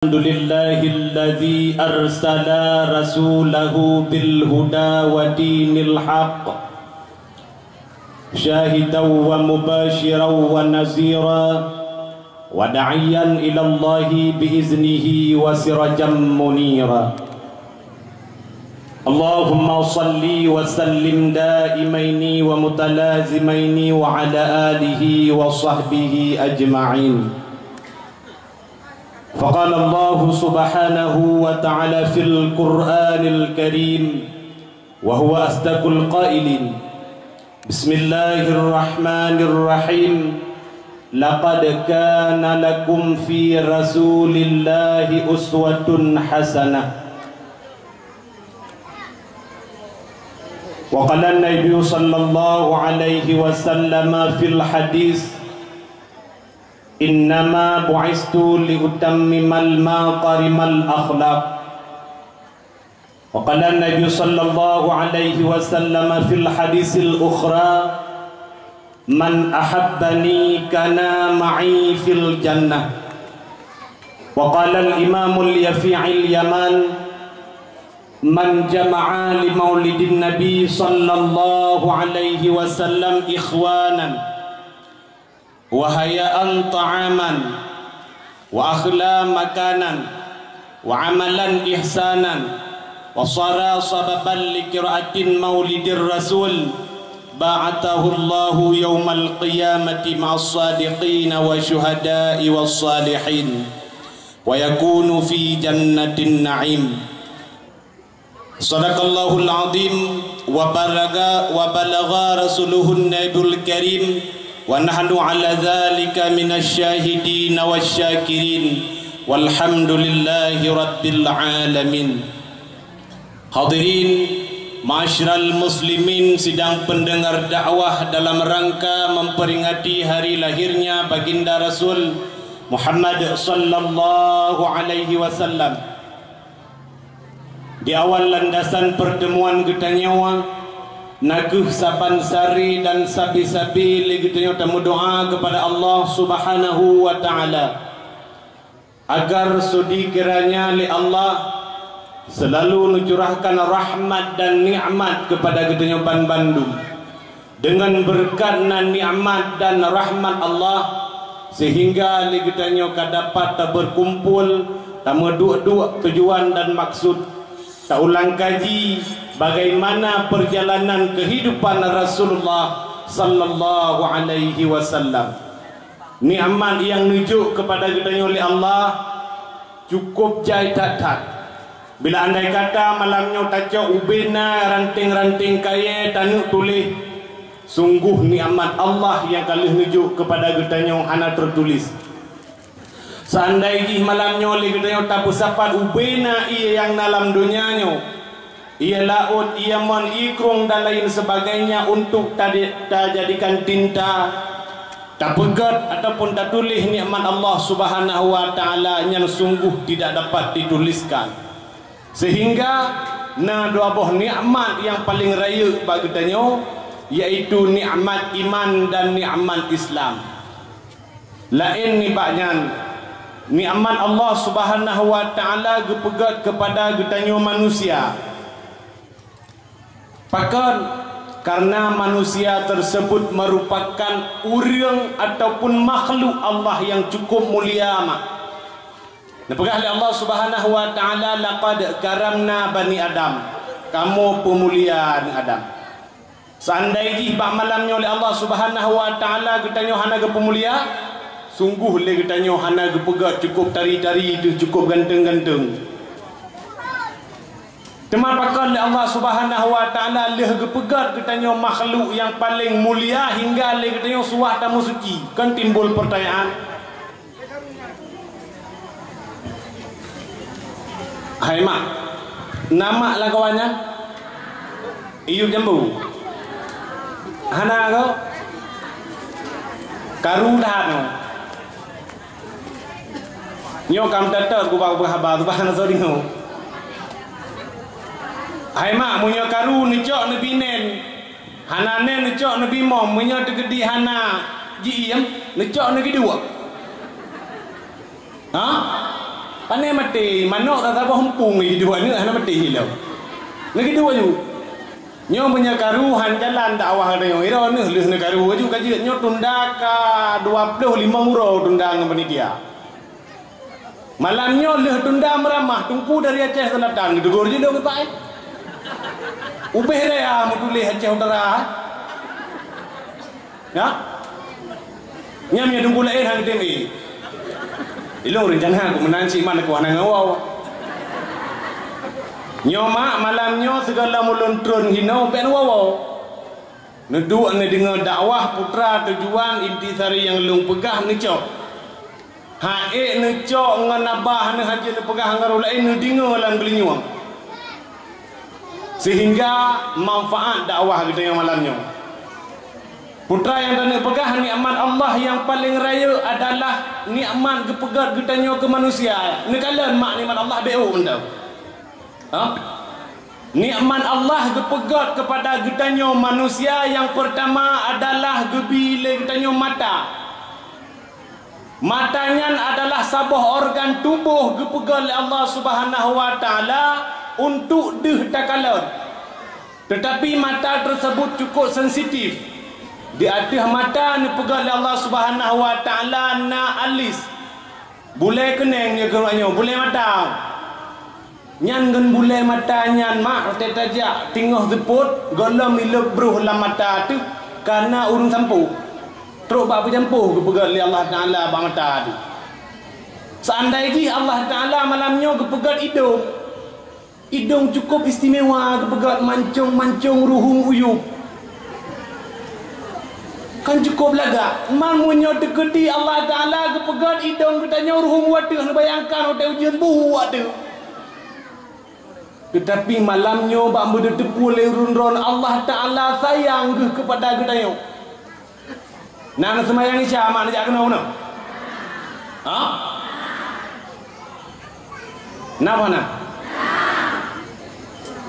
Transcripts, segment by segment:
الحمد لله الذي أرسل رسوله بالهدى ودين الحق شاهدا ومباشرا ونذيرا وداعيا إلى الله بإذنه وسراجا منيرا. اللهم صل وسلم دائمين ومتلازمين وعلى آله وصحبه أجمعين. فقال الله سبحانه وتعالى في القرآن الكريم وهو أصدق القائلين: بسم الله الرحمن الرحيم لقد كان لكم في رسول الله أسوة حسنة. وقال النبي صلى الله عليه وسلم في الحديث: إنما بعثت لأتمم المكارم الأخلاق. وقال النبي صلى الله عليه وسلم في الحديث الأخرى: من أحبني كان معي في الجنة. وقال الإمام اليفيعي اليمان: من جمع لمولد النبي صلى الله عليه وسلم إخوانا وهياء طعاما وأخلا مكانا وعملا إحسانا وصار سببا لقراءة مولد الرسول بعثه الله يوم القيامة مع الصادقين والشهداء والصالحين ويكون في جنة النعيم. صدق الله العظيم وبلغ رسوله النبي الكريم ونحن على ذلك من الشاهدين والشاكرين والحمد لله رب العالمين. Hadirin ma'asyiral muslimin, sidang pendengar dakwah dalam rangka memperingati hari lahirnya baginda Rasul Muhammad sallallahu alaihi wasallam. Di awal landasan pertemuan kita nyawa naguh saban sari dan sabi-sabi ligitnya tamu doa kepada Allah Subhanahu wa taala agar sudi kiranya li Allah selalu mencurahkan rahmat dan nikmat kepada gedenya Ban Bandung. Dengan berkat dan nikmat dan rahmat Allah sehingga ligitnya dapat berkumpul tamu dua tujuan dan maksud tak ulang kaji bagaimana perjalanan kehidupan Rasulullah sallallahu alaihi wasallam. Nikmat yang nujuk kepada kita oleh Allah cukup jai tak. Bila andai kata malamnya taca ubena ranting-ranting kaya tanuk tulis, sungguh nikmat Allah yang kalih nujuk kepada kita hana tertulis. Seandainya malamnya oleh kita tapu sapat ubena ia yang dalam dunianya, ia laut, ia mon, ikrung dan lain sebagainya untuk tak jadikan tinta, tak pegat ataupun tak tulis nikmat Allah Subhanahu wa taala yang sungguh tidak dapat dituliskan. Sehingga dua buah nikmat yang paling raya bagi kita yaitu nikmat iman dan nikmat Islam. Lain ni baknya nikmat Allah Subhanahu wa taala gepegat kepada kita manusia. Bahkan karena manusia tersebut merupakan urang ataupun makhluk Allah yang cukup mulia mak. Dapatlah oleh Allah Subhanahu wa taala, laqad karamna bani Adam. Kamu pemuliaan Adam. Seandainya bak malamnya oleh Allah Subhanahu wa taala kita hana ke pemulia, sungguh le kita hana ke pegat cukup tari-tari itu cukup ganteng-ganteng. Teman pakar oleh Allah Subhanahu wa taala leh gepegat kita makhluk yang paling mulia hingga le kita suah tamu suci. Kan timbul pertanyaan, hai mak, nama lah kawannya Iyu Jambu hana kau karu dah no nyo kam tata ku ba habar tu bahana so dingo. Hai mak munyo karu ni cok ni binen hana nen ni cok ni bimom munyo tegedi hana ji iem ni cok ni kedua. Ha? Panai mati, manok tak tahu hempung lagi dua ni, hana mati hilau. Lagi dua ju. Nyo punya karuhan jalan dakwah ada yang ira ni leh karu ju kaji nyo tunda ka 25 euro tunda dengan panitia. Malam nyo leh tunda meramah tungku dari Aceh Selatan degur je dah kepai. Ubeh dia mudulih Aceh Utara. Ya? Nyam nya tungku lain hang temi. Ilung rencana aku menanci mana ku hanang awau. Nyoma malam nyo segala mulun trun hino pen wawo. Neduk ne dengar dakwah putra tujuan intisari yang lung pegah ni cok. Hae ne cok ngan abah ne haji ne pegah ngaru lain ne dengar lan belinyuang. Sehingga manfaat dakwah kita yang malamnya. Putra yang tak pegang nikmat Allah yang paling raya adalah nikmat kepegat kita ke manusia. Nekala mak nikmat Allah beu benda. Ha? Nikmat Allah kepegat kepada kita manusia yang pertama adalah gebile kita mata. Matanya adalah sebuah organ tubuh kepegat oleh Allah Subhanahu wa taala untuk dihtakalon. Tetapi mata tersebut cukup sensitif. Di atas mata ni pegang oleh Allah Subhanahu wa taala na alis. Bule keneng dia keruannya, bule mata. Nyan gen bule mata nyan mak tetajak tinggal teput golom iluk bruh lam mata tu karena urung sampu. Teruk bab jampuh ke pegang oleh Allah taala bang mata tu. Seandainya Allah taala malamnya ke pegang hidung. Hidung cukup istimewa ke pegang mancung-mancung ruhung uyup. Kan cukup laga. Mangunyo deketi Allah taala ke pegang hidung katanya ruhung waduh nak bayangkan hotel ujian buat tu. Tetapi malamnya bak berdepu oleh run-run Allah taala sayang kepada katanya. Nak semayang isya mak nak kena mana? Ha? Napa nak?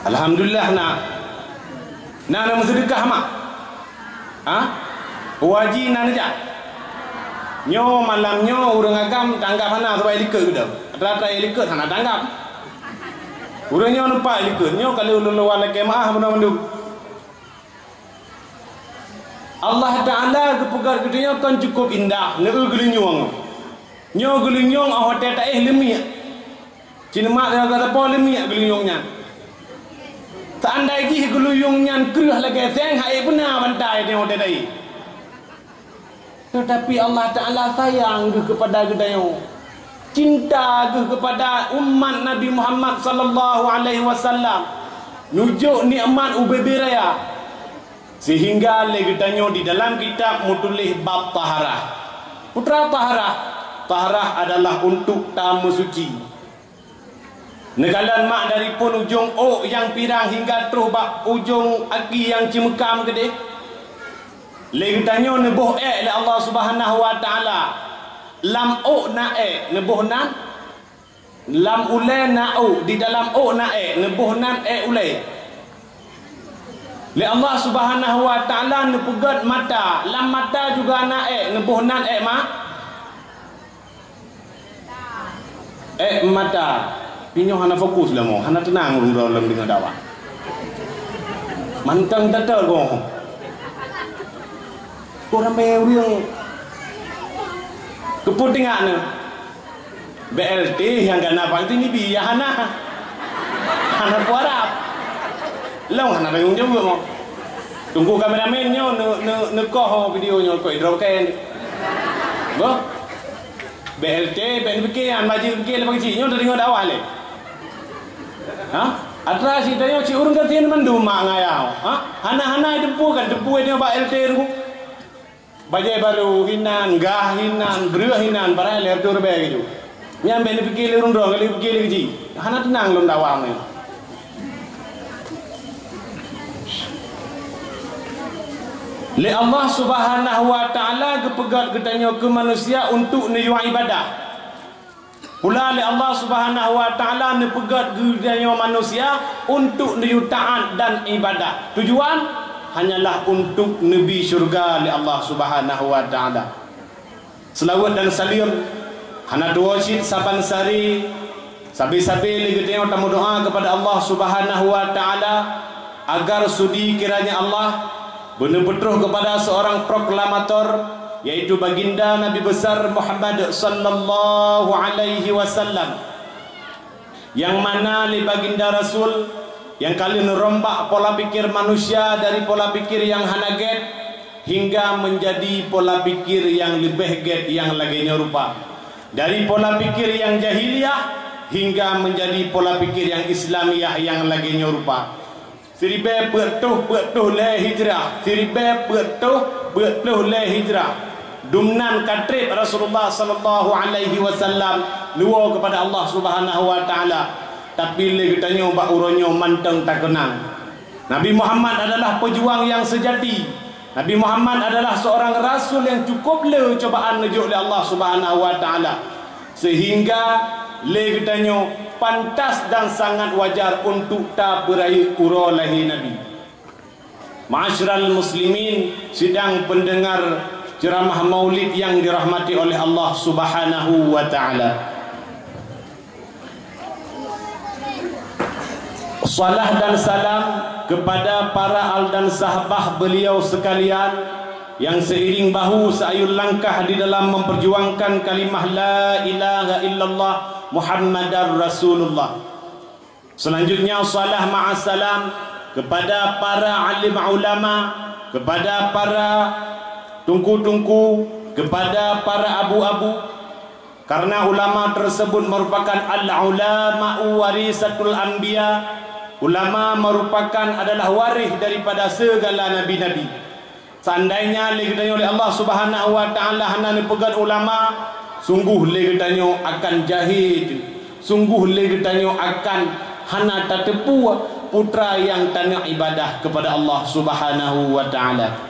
Alhamdulillah nak. Nak bersedekah mak? Ha? Wajib nak aja. Nyo malamnya urang agam tanggap hana supaya likut dah. Rata likut hana tanggap. Urangnya nampak likut. Nyo kalau lawan kemah benda-benda. Allah taala kepegat gedenya kan cukup indah. Neu gelinyong. Nyo gelinyong hotel tak lemia. Cina mak dia kata apa lemia gelinyongnya. Seandainya geluyungnya kerah lagi seng hai benar bantai dia hotel tadi. Tetapi Allah taala sayang kepada gedenya. Cinta kepada umat Nabi Muhammad sallallahu alaihi wasallam. Nujuk nikmat ubebe raya. Sehingga legetanya di dalam kitab mutulih bab taharah. Putra taharah. Taharah adalah untuk tamu suci. Negalan mak dari pun ujung o yang pirang hingga terus bak ujung aki yang cimekam gede. Legetanya nebuh oleh Allah Subhanahu wa taala. Lam o na nebuh nan. Lam ule na o di dalam o na nebuh nan ule. Le Allah Subhanahu wa taala nepegat mata, lam mata juga na nebuh nan ma. Mata. Pinyo hana fokus lah mo, hana tenang dalam dengan dakwah. Mantang tatal ko. Orang yang keputingan BLT yang gana pang ini biya hana puarap. Long hana bayung juga mo. Tunggu kameramennya nekoh videonya ko hidroken. Bo. BLT BNPK an maju ke lepas kecilnya dari ngada awal le. Ha? Atra si tayo si urang gantian mandu mak ngayau. Ha? Hana-hana dempu kan dempu dia BLT ku. Bajai baru hinan, gah hinan, breu hinan, para ler tur be gitu. Nyam BNPK le urang dong kali BNPK le kecil. Hana tenang lom dawang ni. Le Allah Subhanahu wa taala kepegat ketanya ke manusia untuk niyu ibadah. Pula le Allah Subhanahu wa taala nepegat ketanya manusia untuk niyu taat dan ibadah. Tujuan hanyalah untuk nebi syurga le Allah Subhanahu wa taala. Selawat dan salim hana dua syid saban sari Sabi-sabi lagi tengok tamu doa kepada Allah Subhanahu wa taala agar sudi kiranya Allah benar-benar kepada seorang proklamator, yaitu baginda Nabi besar Muhammad sallallahu alaihi wasallam, yang mana li baginda Rasul yang kali merombak pola pikir manusia dari pola pikir yang hanaget hingga menjadi pola pikir yang lebih get yang lagi nyerupa, dari pola pikir yang jahiliyah hingga menjadi pola pikir yang Islamiyah yang lagi nyerupa. Siribe betuh le hijrah, siribe betuh le hijrah. Dumnan katrib Rasulullah sallallahu alaihi wasallam luar kepada Allah Subhanahu wa taala, tapi le kitanya bak uronyo manteng tak kenang. Nabi Muhammad adalah pejuang yang sejati. Nabi Muhammad adalah seorang rasul yang cukup le cobaan nujuk oleh Allah Subhanahu wa taala, sehingga le kitanya pantas dan sangat wajar untuk tak beraih uro lahi Nabi. Ma'asyiral muslimin, sidang pendengar ceramah maulid yang dirahmati oleh Allah Subhanahu wa taala. Salah dan salam kepada para al dan sahabah beliau sekalian yang seiring bahu seayun langkah di dalam memperjuangkan kalimah la ilaha illallah Muhammadar Rasulullah. Selanjutnya salah ma'asalam kepada para alim ulama, kepada para tungku-tungku, kepada para abu-abu, karena ulama tersebut merupakan al-ulama'u warisatul anbiya. Ulama merupakan adalah waris daripada segala nabi-nabi. Seandainya ditanya oleh Allah Subhanahu wa taala hana pegang ulama, sungguh ditanya akan jahid, sungguh ditanya akan hana tatepu putra yang tanya ibadah kepada Allah Subhanahu wa taala.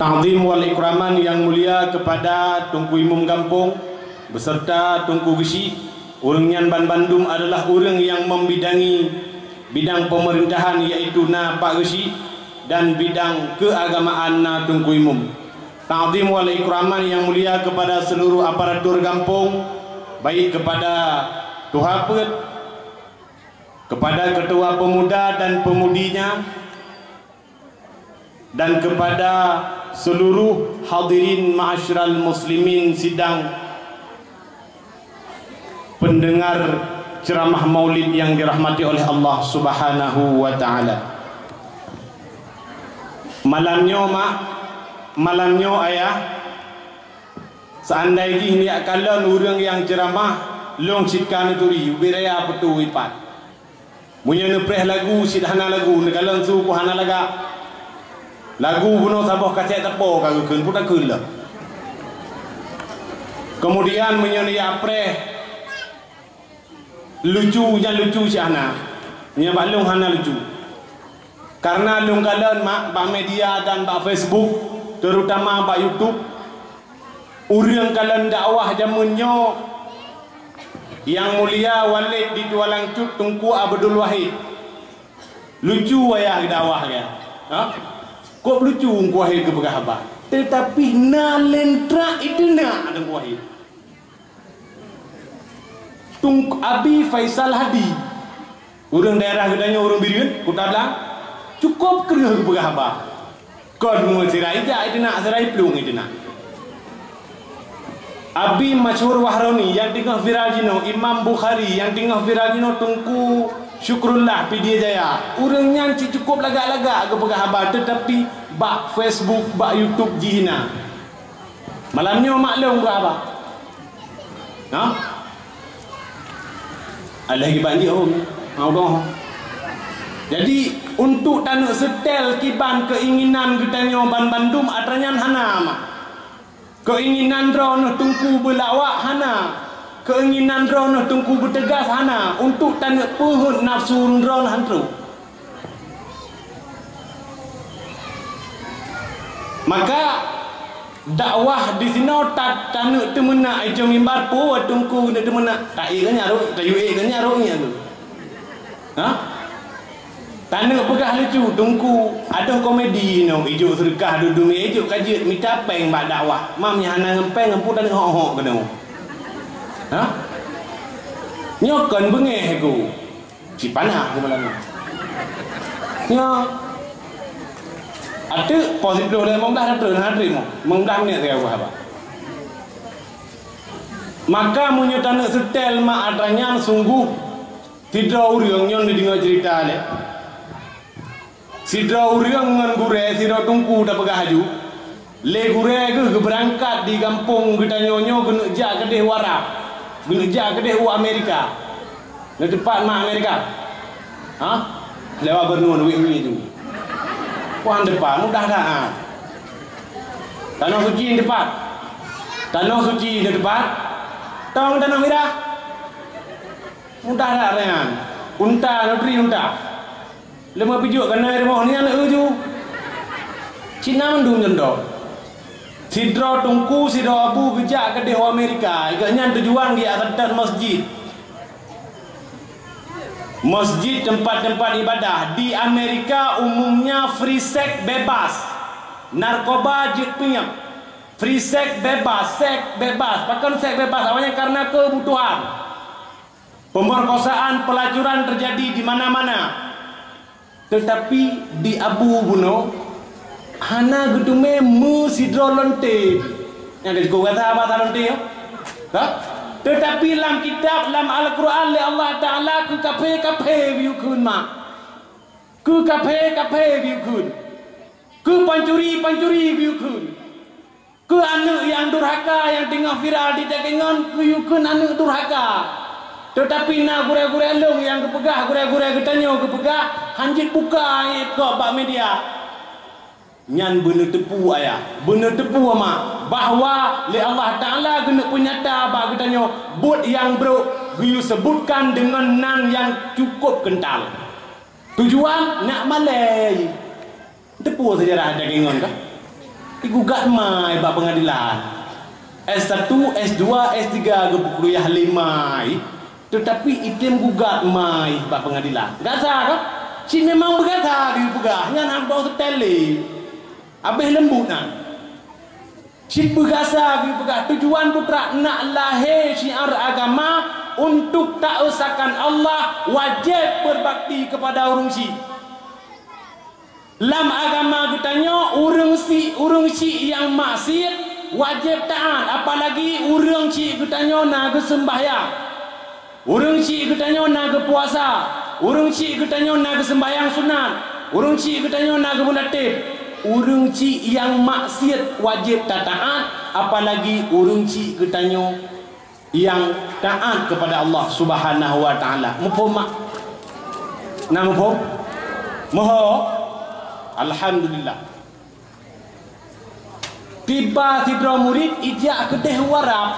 Ta'zim wal ikraman yang mulia kepada Tunku Imam Kampung beserta Tunku Gesi. Orang yang Bandung adalah orang yang membidangi bidang pemerintahan, yaitu na Pak Gesi, dan bidang keagamaan na Tunku Imam. Ta'zim wal ikraman yang mulia kepada seluruh aparatur kampung, baik kepada Tuhapet, kepada ketua pemuda dan pemudinya, dan kepada seluruh hadirin ma'asyiral muslimin sidang pendengar ceramah maulid yang dirahmati oleh Allah Subhanahu wa taala. Malamnya mak, malamnya ayah, seandainya ini akalan orang yang ceramah long sitkan itu ri ubiraya betu ipat. Munya nepreh lagu sidhana lagu nekalan su hana laga. Lagu buno sabah kaset tepo kageun puta keun lah. Kemudian munya ni apreh lucu yang lucu siana, nya balung hana lucu. Karena lung kalan mak ba media dan ba Facebook, terutama ba YouTube, urang kalan dakwah jamunnya yang mulia Walid di Dua Langcut Tunku Abdul Wahid. Lucu wayah dakwah ya. Ha? Kok lucu Tunku Wahid ke berhabat. Tetapi na lentra itu na ada Wahid. Tung Abi Faisal Hadi, orang daerah gedanya orang Biriun, Kutadlang, cukup kerja ke berhabat. Kau mau sirai je itu nak sirai pelung itu nak. Abi Masyhur Wahroni yang tengah viral jino, Imam Bukhari yang tengah viral jino, Tunku Syukrullah Pidia Jaya. Orangnya cukup lagak-lagak ke berhabat, tetapi bak Facebook, bak YouTube jihina. Malamnya maklum berapa? Nah? Alaihi banjir Allah. Jadi untuk tanuk setel kiban keinginan kitanya Bandung adanya hana mak. Keinginan rono tungku belawak hana. Keinginan rono tungku bertegas hana. Untuk tanuk puhut nafsu rono hantru. Maka dakwah di sini tak tanuk temena ijom mimbar po tungku de temena tak ikanya ro tak ikanya ro nya tu. Ha? Tanuk pegah lucu tungku ada komedi no ijo sedekah duduk mi ijo kaji minta peng bak dakwah. Mam nya hana ngempeng ngempu dan ho-ho kena. Ha? Nyokan bengeh aku. Si panah ke malam. Nya. Ada positif dah mengdah ada hari mo. Mengdah ni saya apa. Maka munyo tanah setel mak adanya sungguh tidak uriang nyon dengar cerita le. Sidra uriang ngan gure sidra tungku dah pegah haju. Le gure ke berangkat di kampung kita nyonyo kena jak kedeh warap. Kena jak kedeh Amerika. Di tempat mak Amerika. Ha? Lewat bernua duit tu. Puan depan mudah dah. Tanah suci di depan. Tanah suci di depan. Tong tanah merah. Mudah dah rean. Unta negeri unta. Lema pijuk kena rumah ni anak uju. Cina mendung jendok. Sidra tungku sidra abu gejak kedeh Amerika. Ikatnya tujuan dia atas masjid. Masjid tempat-tempat ibadah di Amerika umumnya free sex bebas, narkoba jatuhnya, free sex bebas, bahkan seks bebas awalnya karena kebutuhan. Pemerkosaan, pelacuran terjadi di mana-mana. Tetapi di Abu Buno, hana gedume musidro lonte. Yang kau kata apa tak lonte ya? Tetapi dalam kitab, dalam Al-Quran Allah Ta'ala ku kape biukun mak. Ku kape biukun. Ku pancuri biukun. Ku anak yang durhaka yang tengah viral di dagangan ku yukun anak durhaka. Tetapi nak gure-gure long yang kepegah, gure-gure ketanyo kepegah, hanjit buka kau bak media. Nyan bener tepu ayah, bener tepu mak bahawa le Allah Ta'ala kena penyata bak ketanyo bot yang bro you sebutkan dengan nan yang cukup kental. Tujuan nak malai. Tepu sejarah dagangan kah? Digugat mai bak pengadilan. S1, S2, S3 ke kuliah 5. Tetapi item gugat mai bak pengadilan. Gasa kah? Si memang berkata di pegah nyan hang dok setele. Habis lembut nak. Si berkasa di pegah tujuan putra nak lahir syiar agama untuk tak usahakan Allah wajib berbakti kepada urung si. Dalam agama katanya urung si yang maksiat wajib taat, apalagi urung si katanya nak sembahyang. Urung si katanya nak puasa. Urung si katanya nak sembahyang sunat. Urung si katanya nak bulatib. Urung si yang maksiat wajib taat, apalagi urung si katanya yang taat kepada Allah Subhanahu wa taala. Mupo mak. Nama mupo? Moho. Alhamdulillah. Tiba sidra murid ijak kedeh warap.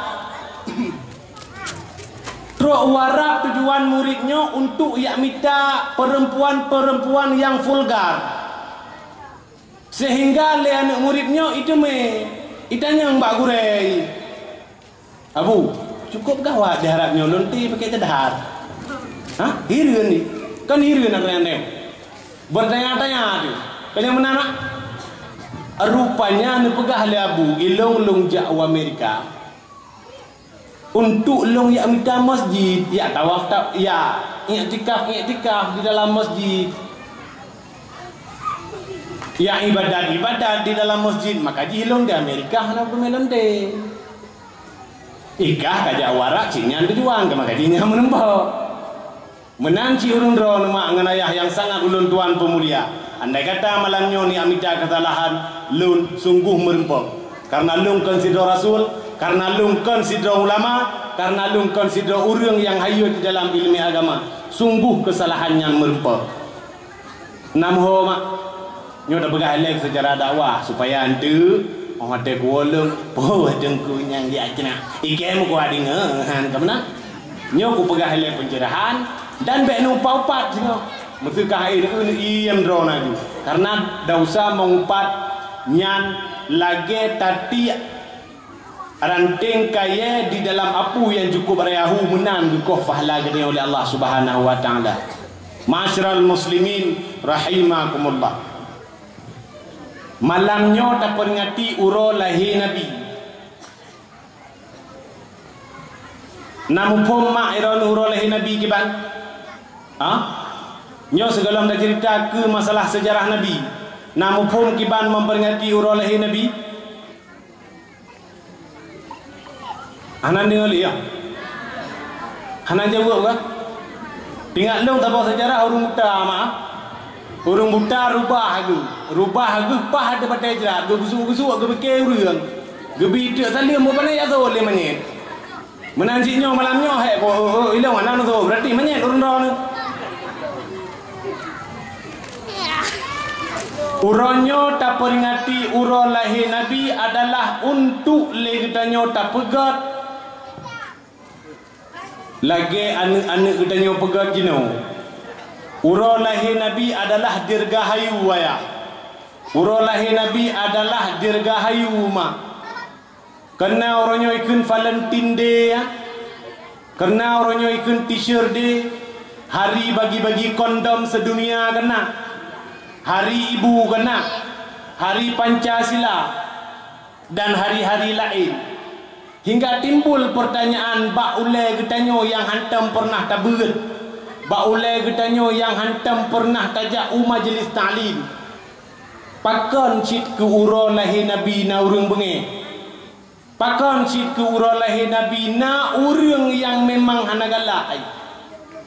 Truk warap tujuan muridnya untuk yak minta perempuan-perempuan yang vulgar. Sehingga le anak muridnya itu itanya mbak gurei. Abu, cukup gawat diharapnya lonti pakai cedar. Hah? Hirun ni. Kan hirun nak rene. Bertanya-tanya tu. Kanya mana nak? Rupanya ni pegah le Abu ilong jauh Amerika. Untuk long yak minta masjid, ya tawaf ya i'tikaf di dalam masjid. Ya ibadat di dalam masjid, maka jilong di Amerika nak bermelon deh. Ikah kajak warak cinyan tujuan ke maka jinya menembak. Menanci urun dron mak nganayah yang sangat ulun tuan pemulia. Andai kata malamnya ni amita kesalahan lun sungguh merempok. Karena lun konsider rasul, karena lun konsider ulama, karena lun konsider urang yang hayu di dalam ilmu agama. Sungguh kesalahan yang merempok. Namho mak nyo dah pegah lek secara dakwah supaya ante orang te kuolong po dengku yang dia cina ikem ku adinga han kamna nyo ku pegah lek pencerahan dan bek nu paupat sino mesti ka air ni iem drona ju karena dah usah mengumpat nyan lage tati ranting kaya di dalam apu yang cukup rayahu menang gekoh pahala gede oleh Allah Subhanahu wa taala. Ma'asyiral muslimin rahimakumullah. Malamnya tak peringati uro lahir Nabi. Namun pun mak iron uro lahir Nabi kiban? Nyo segala dah cerita ke masalah sejarah Nabi. Namun pun kiban memperingati urah lahir Nabi. Hanan dengar ya. Hanan jawab ke? Tinggal long tak bawa sejarah urung buta mah. Urung buta rubah hagu pah ada pada jerat. Gusuk ke bekir urang. Gebi tak salim apa nak tu oleh menyet. Menanjinya malamnya ilang mana tu berarti menyet urang dah ni. Uronyo tak peringati urah lahir Nabi adalah untuk legitanya tak pegat lagi anak-anak kitanya pegat jino. Urah lahir Nabi adalah dirgahayu waya. Urah lahir Nabi adalah dirgahayu mak. Karena orangnya ikut Valentine Day ya. Karena orangnya ikut T-shirt Day. Hari bagi-bagi kondom sedunia kena. Hari Ibu kena, Hari Pancasila dan hari-hari lain. Hingga timbul pertanyaan, bak ulai getanyo yang hantam pernah taberat, bak ulai getanyo yang hantam pernah tajak majlis ta'lim. Pakon cit ke urah lahir Nabi na urang bengek. Pakon cit ke urah lahir Nabi na urang yang memang hana galak.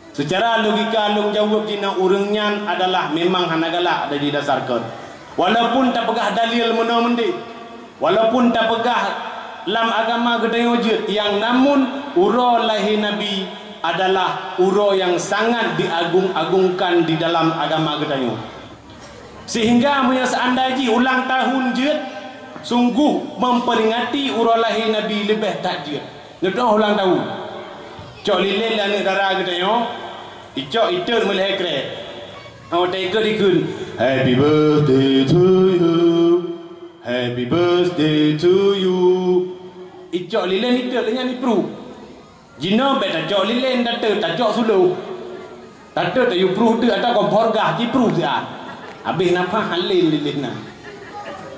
Secara logika long jawab jina urangnya adalah memang hana galak ada didasarkan. Walaupun tak pegah dalil mana-mende. Walaupun tak pegah lam agama gedaya wujud, yang namun urah lahir Nabi adalah urah yang sangat diagung-agungkan di dalam agama gedaya. Sehingga punya seandainya ulang tahun je sungguh memperingati urah lahir Nabi lebih takjil. Ngedoh ulang tahun. Cok lilin dan negara gedaya. Icok itu mulai keren. Tiga dikun. Happy birthday to you. Happy birthday to you. Icok lilin itu dengan ipru. Jina bet cok lilin data tak cok sulu. Data tak ipru tu atau kompor gah ipru dia. Habis napa halil lilin na.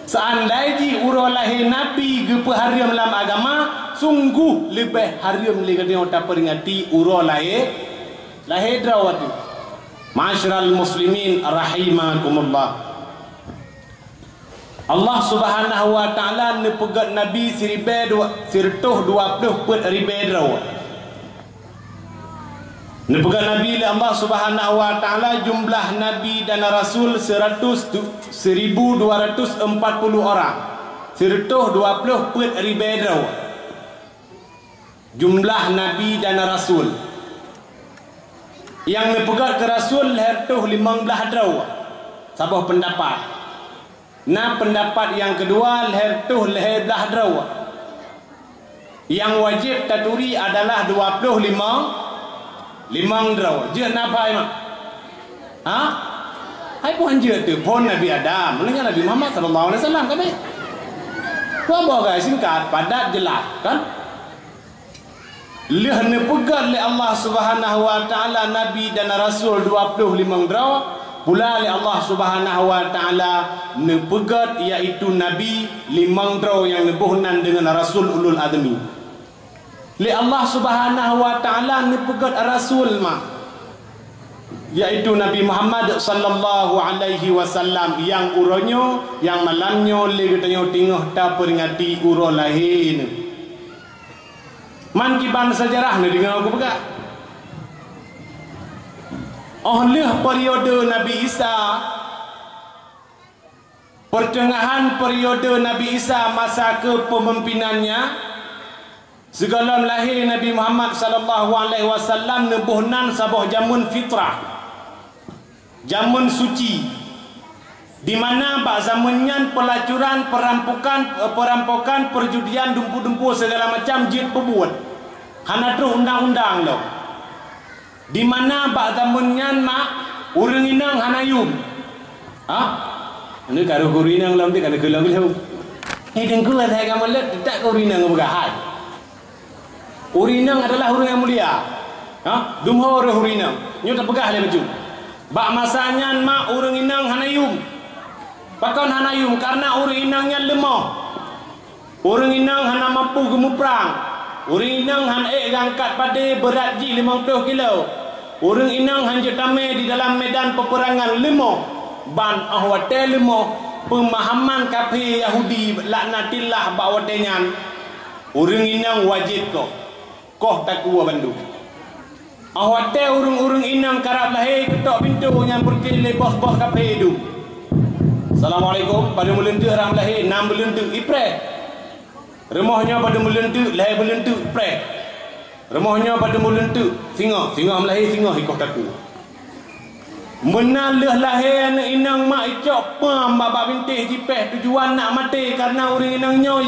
Seandainya urah lahir Nabi ke haram dalam agama, sungguh lebih haram lagi dia tak peringati urah lahir drawat. Ma'asyiral muslimin rahimakumullah. Allah Subhanahu wa taala nepegat Nabi sirtuh 20 put ribe drawat. Nepegat Nabi Allah Subhanahu wa taala jumlah nabi dan rasul 1240 orang. Sirtuh 20 put ribe drawat. Jumlah nabi dan rasul. Yang nepegat ke Rasul lahir tuh 15 draw. Sabah pendapat. Nah pendapat yang kedua lahir tuh lahir belah draw. Yang wajib taturi adalah 25 draw. Je napa emang? Hai pun je tu pun Nabi Adam, mulanya Nabi Muhammad sallallahu alaihi wasallam kan? Apa guys singkat, padat, jelas kan? Lehne pegat oleh Allah Subhanahu wa taala nabi dan rasul 25 draw, pula oleh Allah Subhanahu wa taala nepegat iaitu nabi 5 draw yang nebuhnan dengan rasul ulul azmi. Le Allah Subhanahu wa taala nepegat rasul yaitu Nabi Muhammad sallallahu alaihi wasallam yang uronyo yang malamnyo le getanyo tingah ta peringati urah lahir ni. Man kiban sejarah ni dengar aku pegang. Oleh periode Nabi Isa, pertengahan periode Nabi Isa masa kepemimpinannya, segala lahir Nabi Muhammad sallallahu alaihi wasallam nebuhnan sabah jamun fitrah, jamun suci, di mana bak zamannya pelacuran, perampokan, perjudian, dumpu-dumpu segala macam jid pebuat. Hana tu undang-undang lo. Di mana bak zamannya mak urang inang hanayum. Ini kalau kurinang lam tu kalau kelang-kelang. Dengku saya kamu lihat tak kurinang bergahai. Urinang adalah urang yang mulia. Dumho urinang. Nyo tak pegah le baju. Bak masanya mak urang inang hanayum. Pakon hanayum karena urang inangnya lemah. Urang inang hana mampu gemuprang. Orang inang han gangkat pada berat ji 50 kilo. Orang inang han tamai di dalam medan peperangan 5 ban ahwate 5 pemahaman kafir Yahudi laknatillah bawatenyan. Orang inang wajib koh tak kuat bandu. Ahwate urung-urung inang karab lahir ketok pintu yang berkili bos-bos kafir itu. Assalamualaikum, pada melentuk orang lahir 6 melentuk April. Remahnya pada melentuk lahir melentuk April. Remahnya pada melentuk singa melahir singa ikut aku. Menalih lahir anak inang mak icok pam babak bintih jipeh tujuan nak mati karena orang inangnya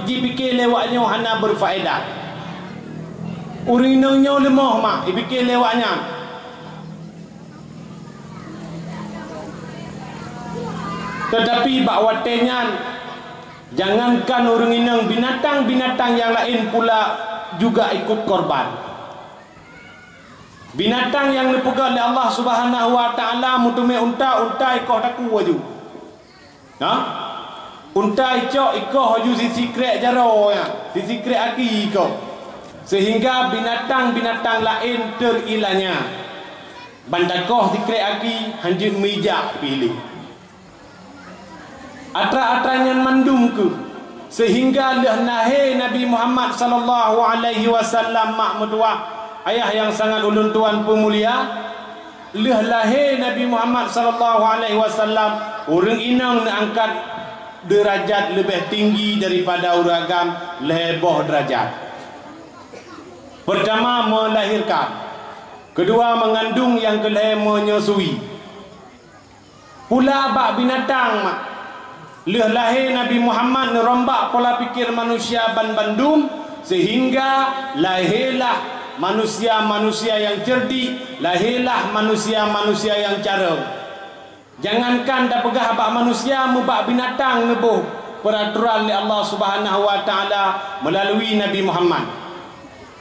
dipikir lewatnya hana berfaedah. Orang inangnya lemah mak dipikir lewatnya. Tetapi bakwatenya jangankan orang inang, binatang-binatang yang lain pula juga ikut korban. Binatang yang dipegang oleh Allah Subhanahu wa taala mutume unta ikoh taku aju. Ha? Unta ikoh aju sisi krek jaro ya, sisi krek aki ikoh. Sehingga binatang-binatang lain terilahnya. Bandakoh si krek aki hanjut mijak pilih. Atra-atranya mandum ke sehingga nahi Nabi Muhammad sallallahu alaihi wasallam mak mertua ayah yang sangat ulun tuan pemulia lahir Nabi Muhammad sallallahu alaihi wasallam orang inang nak angkat derajat lebih tinggi daripada orang agam lebih derajat. Pertama melahirkan, kedua mengandung, yang kelima menyusui. Pula bak binatang mak lahir Nabi Muhammad merombak pola pikir manusia bandum sehingga lahirlah manusia-manusia yang cerdik, lahirlah manusia-manusia yang cara. Jangankan dah pegah bak manusia mubak binatang nebuh peraturan oleh Allah Subhanahu wa taala melalui Nabi Muhammad.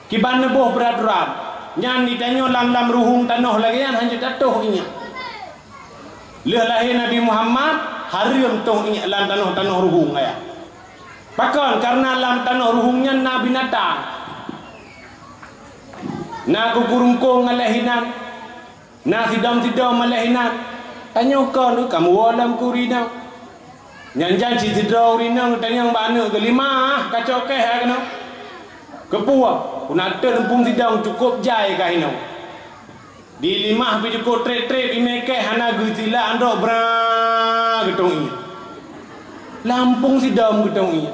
Kiban nebuh peraturan nyan ditanya lam ruhung tanah lagi kan hanya tatuh inya. Lahir Nabi Muhammad haram tong ingat lam tanah ruhung ayah. Bahkan karena lam tanah ruhungnya na binatang. Na kukurungkong ngalahinan. Na sidam-sidam malahinan. Tanya kau tu kamu walam kurina. Nyanjan si sidam urina tanya mbak kelima kacau keh kena. Kepuah. Kunata lempung sidam cukup jai kah ino. Di limah pi cukup trek-trek imekeh hana gutila andok bra getong ini. Lampung sidam getong ini.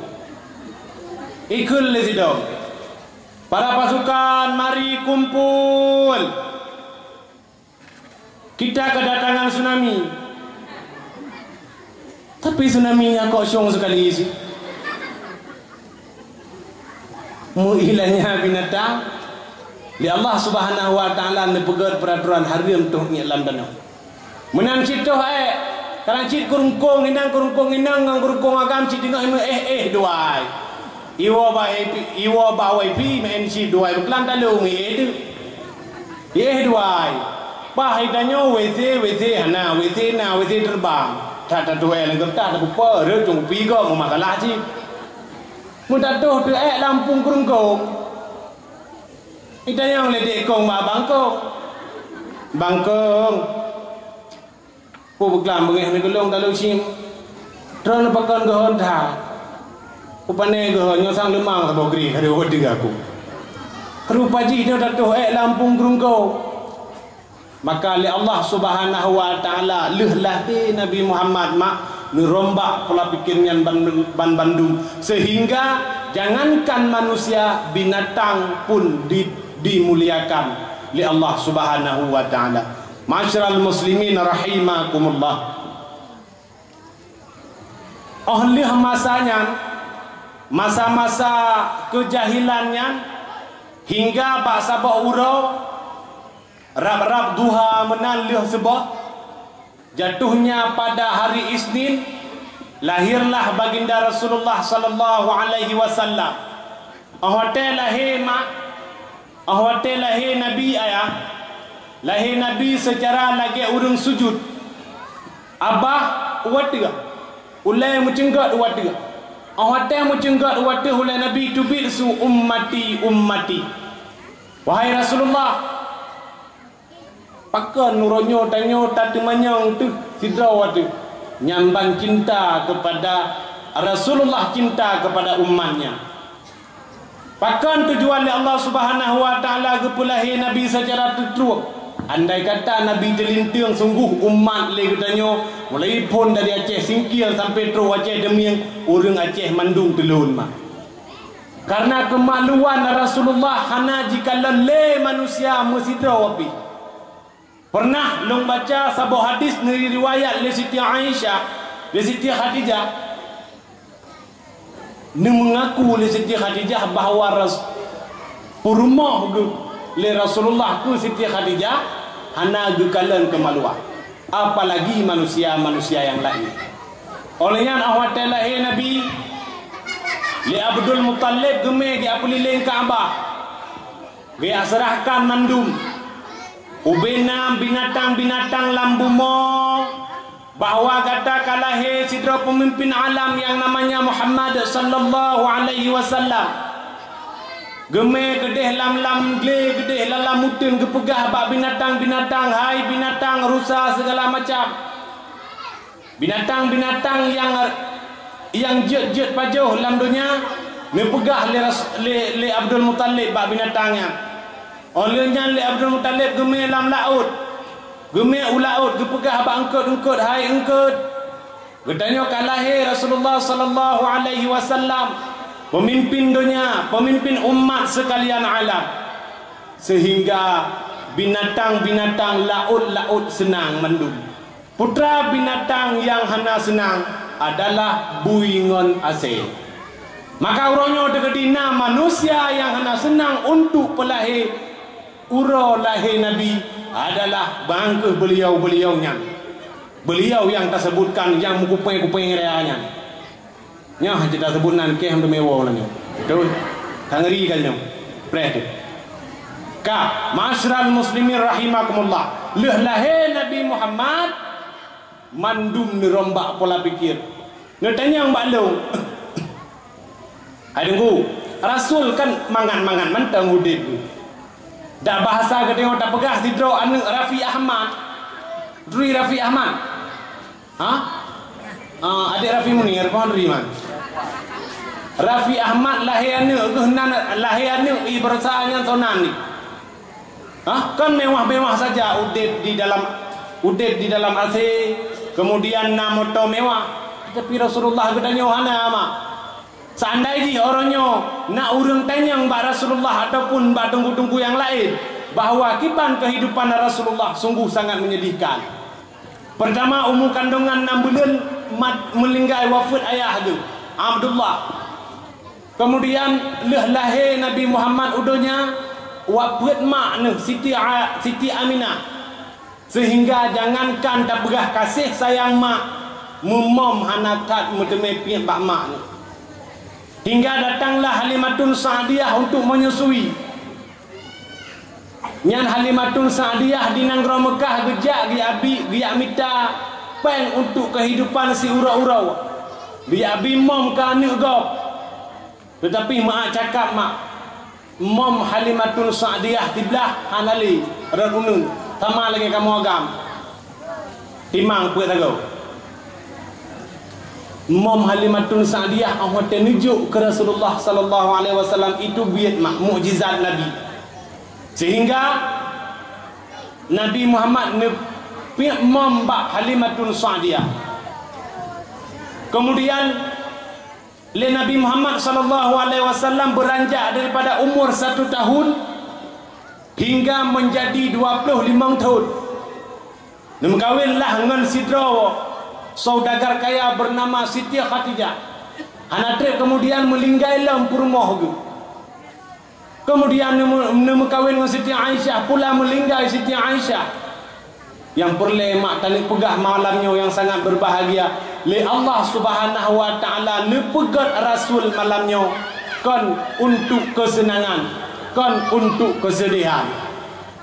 Ikul le sidam. Para pasukan mari kumpul. Kita kedatangan tsunami. Tapi tsunami-nya kok syong sekali sih. Hilangnya binatang. Li Allah Subhanahu wa taala nepegat peraturan haram tu ni alam danau. Menang citoh Karang cit kurungkong inang ngang kurungkong agam cit tengok duai. Iwa ba wai pi men cit duai kelan talung itu. Duai. Bah idanyo WC hana WC terbang. Tak duai lengkap tak apa re jong pi go mau masalah cit. Mudah tu Lampung kurungkong. Ita yang ledek kong ma bangkong pu beglam bengeh ni gelong dalu sim tron pakon gohon tha upane gohon nyosang lemang sabogri hari wadi aku rupa ji dia datuh Lampung kurungkong. Maka li Allah Subhanahu wa taala lehlah Nabi Muhammad mak merombak pola pikirnya Bandung sehingga jangankan manusia binatang pun dimuliakan li Allah Subhanahu wa taala. Ma'asyiral muslimin rahimakumullah. Ahli masanya masa-masa kejahilannya hingga bak sabah urau rab-rab duha menalih sebab jatuhnya pada hari Isnin lahirlah baginda Rasulullah sallallahu alaihi wasallam. Ahwate lahir Nabi ayah. Lahir Nabi secara lagi urung sujud. Abah uat tiga. Ulai mucenggat uat tiga. Awatnya mencenggat watih oleh Nabi tu bilsu ummati ummati. Wahai Rasulullah, pakan nuronyo tanyo tatemanyang tu sidra watu nyambang cinta kepada Rasulullah, cinta kepada umatnya. Pakan tujuan Allah Subhanahu wa taala kepulahi Nabi secara teruk. Andai kata Nabi terlintang sungguh umat le katanya mulai pun dari Aceh Singkil sampai terus Aceh Demiang urang Aceh mandung telun mah. Karena kemaluan Rasulullah hana jika le manusia musidra wapi. Pernah long baca sebuah hadis dari riwayat le Siti Aisyah, le Siti Khadijah ni mengaku le Siti Khadijah bahawa purmoh le Rasulullah ku Siti Khadijah hana gekalan kemaluan, apalagi manusia-manusia yang lain. Olehnya awatlah Nabi li Abdul Muttalib geme di apulileng Kaabah dia serahkan mandum ubena binatang-binatang lambumo bahwa kata kalahe sidra pemimpin alam yang namanya Muhammad sallallahu alaihi wasallam geme gedeh lam-lam gle gedeh lalam mutun kepegah bak binatang-binatang, hai binatang rusa segala macam binatang-binatang yang jet-jet pajuh dalam dunia mepegah le Abdul Muttalib bak binatangnya. Olehnya le Abdul Muttalib geme lam laut, geme ulaut kepegah bak engkut-engkut, hai engkut gedanya kalahe Rasulullah sallallahu alaihi wasallam pemimpin dunia, pemimpin umat sekalian alam, sehingga binatang-binatang laut-laut senang mendung. Putra binatang yang hana senang adalah buingon asing. Maka uronyo deketina manusia yang hana senang untuk pelahir uro lahir Nabi adalah bangkeh beliau-beliaunya. Beliau yang tersebutkan yang mengupeng-upeng reanya. Nya kita sebutan ke hamdu mewah lah nyo. Betul. Kangri kan nyo. Preh tu. Ka masyarakat muslimin rahimakumullah. Leh lahir Nabi Muhammad mandum ni rombak pola pikir. Ngetanya yang balung. Adengku, Rasul kan mangan-mangan mentang hudib. Dak bahasa ketengok tak pegah sidro anu Rafi Ahmad. Duri Rafi Ahmad. Ha? Adik Rafi Munir pohon riman. Rafi Ahmad lahiannya lahiannya ibaratnya sonan ni. Kan mewah-mewah saja udip di dalam AC, kemudian motor mewah. Tapi Rasulullah gedanya hana ama. Seandainya orangnya nak urang tanyang ba Rasulullah ataupun ba tunggu-tunggu yang lain bahawa kiban kehidupan Rasulullah sungguh sangat menyedihkan. Pertama umur kandungan 6 bulan melinggai wafat ayah tu Abdullah. Kemudian lahir Nabi Muhammad udonya wafat mak ni Siti Aminah. Sehingga jangankan tak berah kasih sayang mak mumom hanakat mutemepin bak mak ni. Hingga datanglah Halimatun Sa'diyah untuk menyusui. Nyan Halimatun Sa'diyah di Nanggro Mekah gejak dia minta peng untuk kehidupan si urau-urau. Dia mom kan gop. Tetapi mak cakap mak mom Halimatun Sa'diyah tiblah hanali renunun sama lagi kamu agam. Timang puak tagau. Mom Halimatun Sa'diyah awak tenujuk ke Rasulullah sallallahu alaihi wasallam itu biat mak mukjizat Nabi. Sehingga Nabi Muhammad membak Halimatun Sa'diyah. Kemudian Nabi Muhammad sallallahu alaihi wasallam beranjak daripada umur 1 tahun hingga menjadi 25 tahun. Kawinlah dengan sidra saudagar kaya bernama Siti Khadijah. Anatre kemudian melinggai lam purmoh tu. Kemudian kawin dengan Siti Aisyah pula melinggai Siti Aisyah. Yang perle mak tali pegah malamnya yang sangat berbahagia. Li Allah Subhanahu wa taala nepegat Rasul malamnya kan untuk kesenangan, kan untuk kesedihan.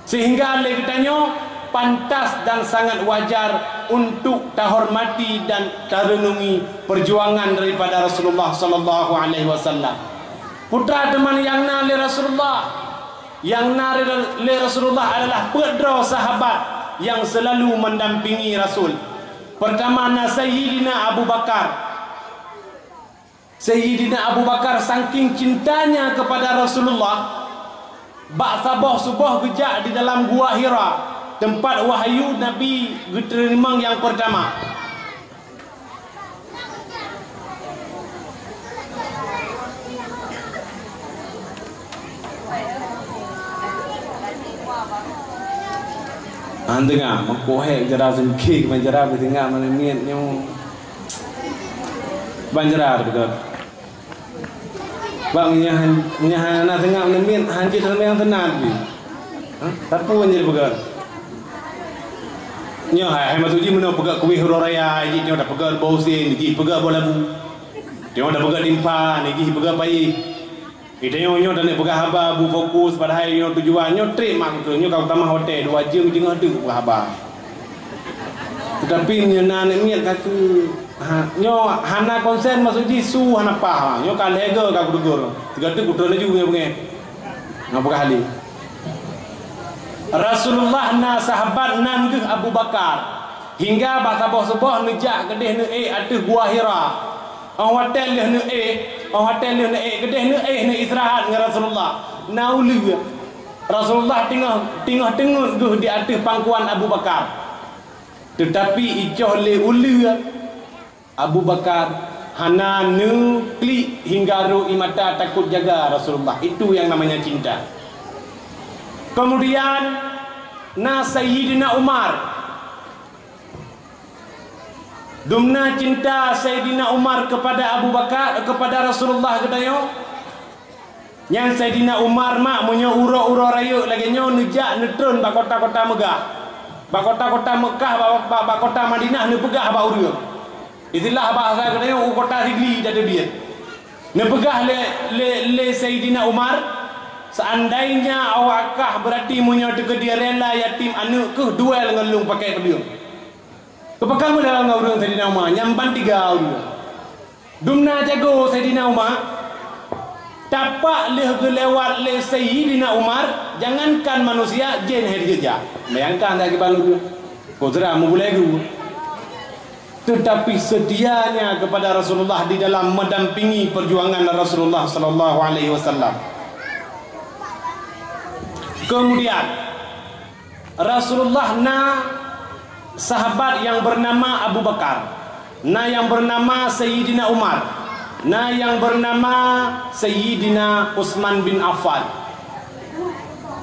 Sehingga le katanya pantas dan sangat wajar untuk terhormati dan terenungi perjuangan daripada Rasulullah sallallahu alaihi wasallam. Putra teman yang nali Rasulullah, yang nari le Rasulullah adalah pedra sahabat yang selalu mendampingi Rasul. Pertama, Sayyidina Abu Bakar. Sayyidina Abu Bakar saking cintanya kepada Rasulullah, bak sabah subuh gejak di dalam gua Hira, tempat wahyu Nabi diterima yang pertama. Tengah mengkohek jarah sengkik menjarah di tengah mana miet nyong banjarah betul. Bang nyahan na tengah mana miet hancur sama yang tenan bi. Tapu anjir betul. Nyo hai matuji meno pegak kuih roraya ji nyo dah pegak bau sin ji pegak bola bu. Nyo dah pegak limpa ni ji pegak pai. Ida nyo dah nak pegak haba bu fokus pada hari nyo tujuan nyo trip mak tu nyo kau tamah hotel 2 jam tengah tu pegak haba. Tetapi nyo na nak miat kaku nyo hana konsen masuk ji su hana pa nyo ka lega ka kudugur. Tiga tu kudu laju nge ngapa kali. Rasulullah na sahabat nan ke Abu Bakar hingga bahasa subuh nejak gedeh ne atas gua Hira. Hotel le ne hotel le ne gedeh ne ne istirahat dengan Rasulullah. Naulu Rasulullah tengah tengun di atas pangkuan Abu Bakar. Tetapi ijoh le ulu Abu Bakar hana nu klik hingga ru imata takut jaga Rasulullah. Itu yang namanya cinta. Kemudian Sayyidina Umar, dumna cinta Sayyidina Umar kepada Abu Bakar, kepada Rasulullah kedayo. Yang Sayyidina Umar mak munyo uro-uro rayu lagi nyo nejak netrun ba kota-kota megah. Ba kota-kota Mekah, ba kota Madinah ne pegah ba uru. Itulah bahasa kedayo kota Rigli jadi biat. Ne pegah le Sayyidina Umar. Seandainya awakah berarti munyo tege dia rela yatim anu ke duel ngelung pakai pedium. Kepakang dalam ngurung Sayyidina Umar nyamban 3 orang. Dumna jago Sayyidina Umar. Tapak leh lewat le Sayyidina Umar, jangankan manusia jin hari kerja. Bayangkan lagi balu kodra mu boleh guru. Tetapi setianya kepada Rasulullah di dalam mendampingi perjuangan Rasulullah sallallahu alaihi wasallam. Kemudian Rasulullah sahabat yang bernama Abu Bakar, yang bernama Sayyidina Umar, yang bernama Sayyidina Utsman bin Affan.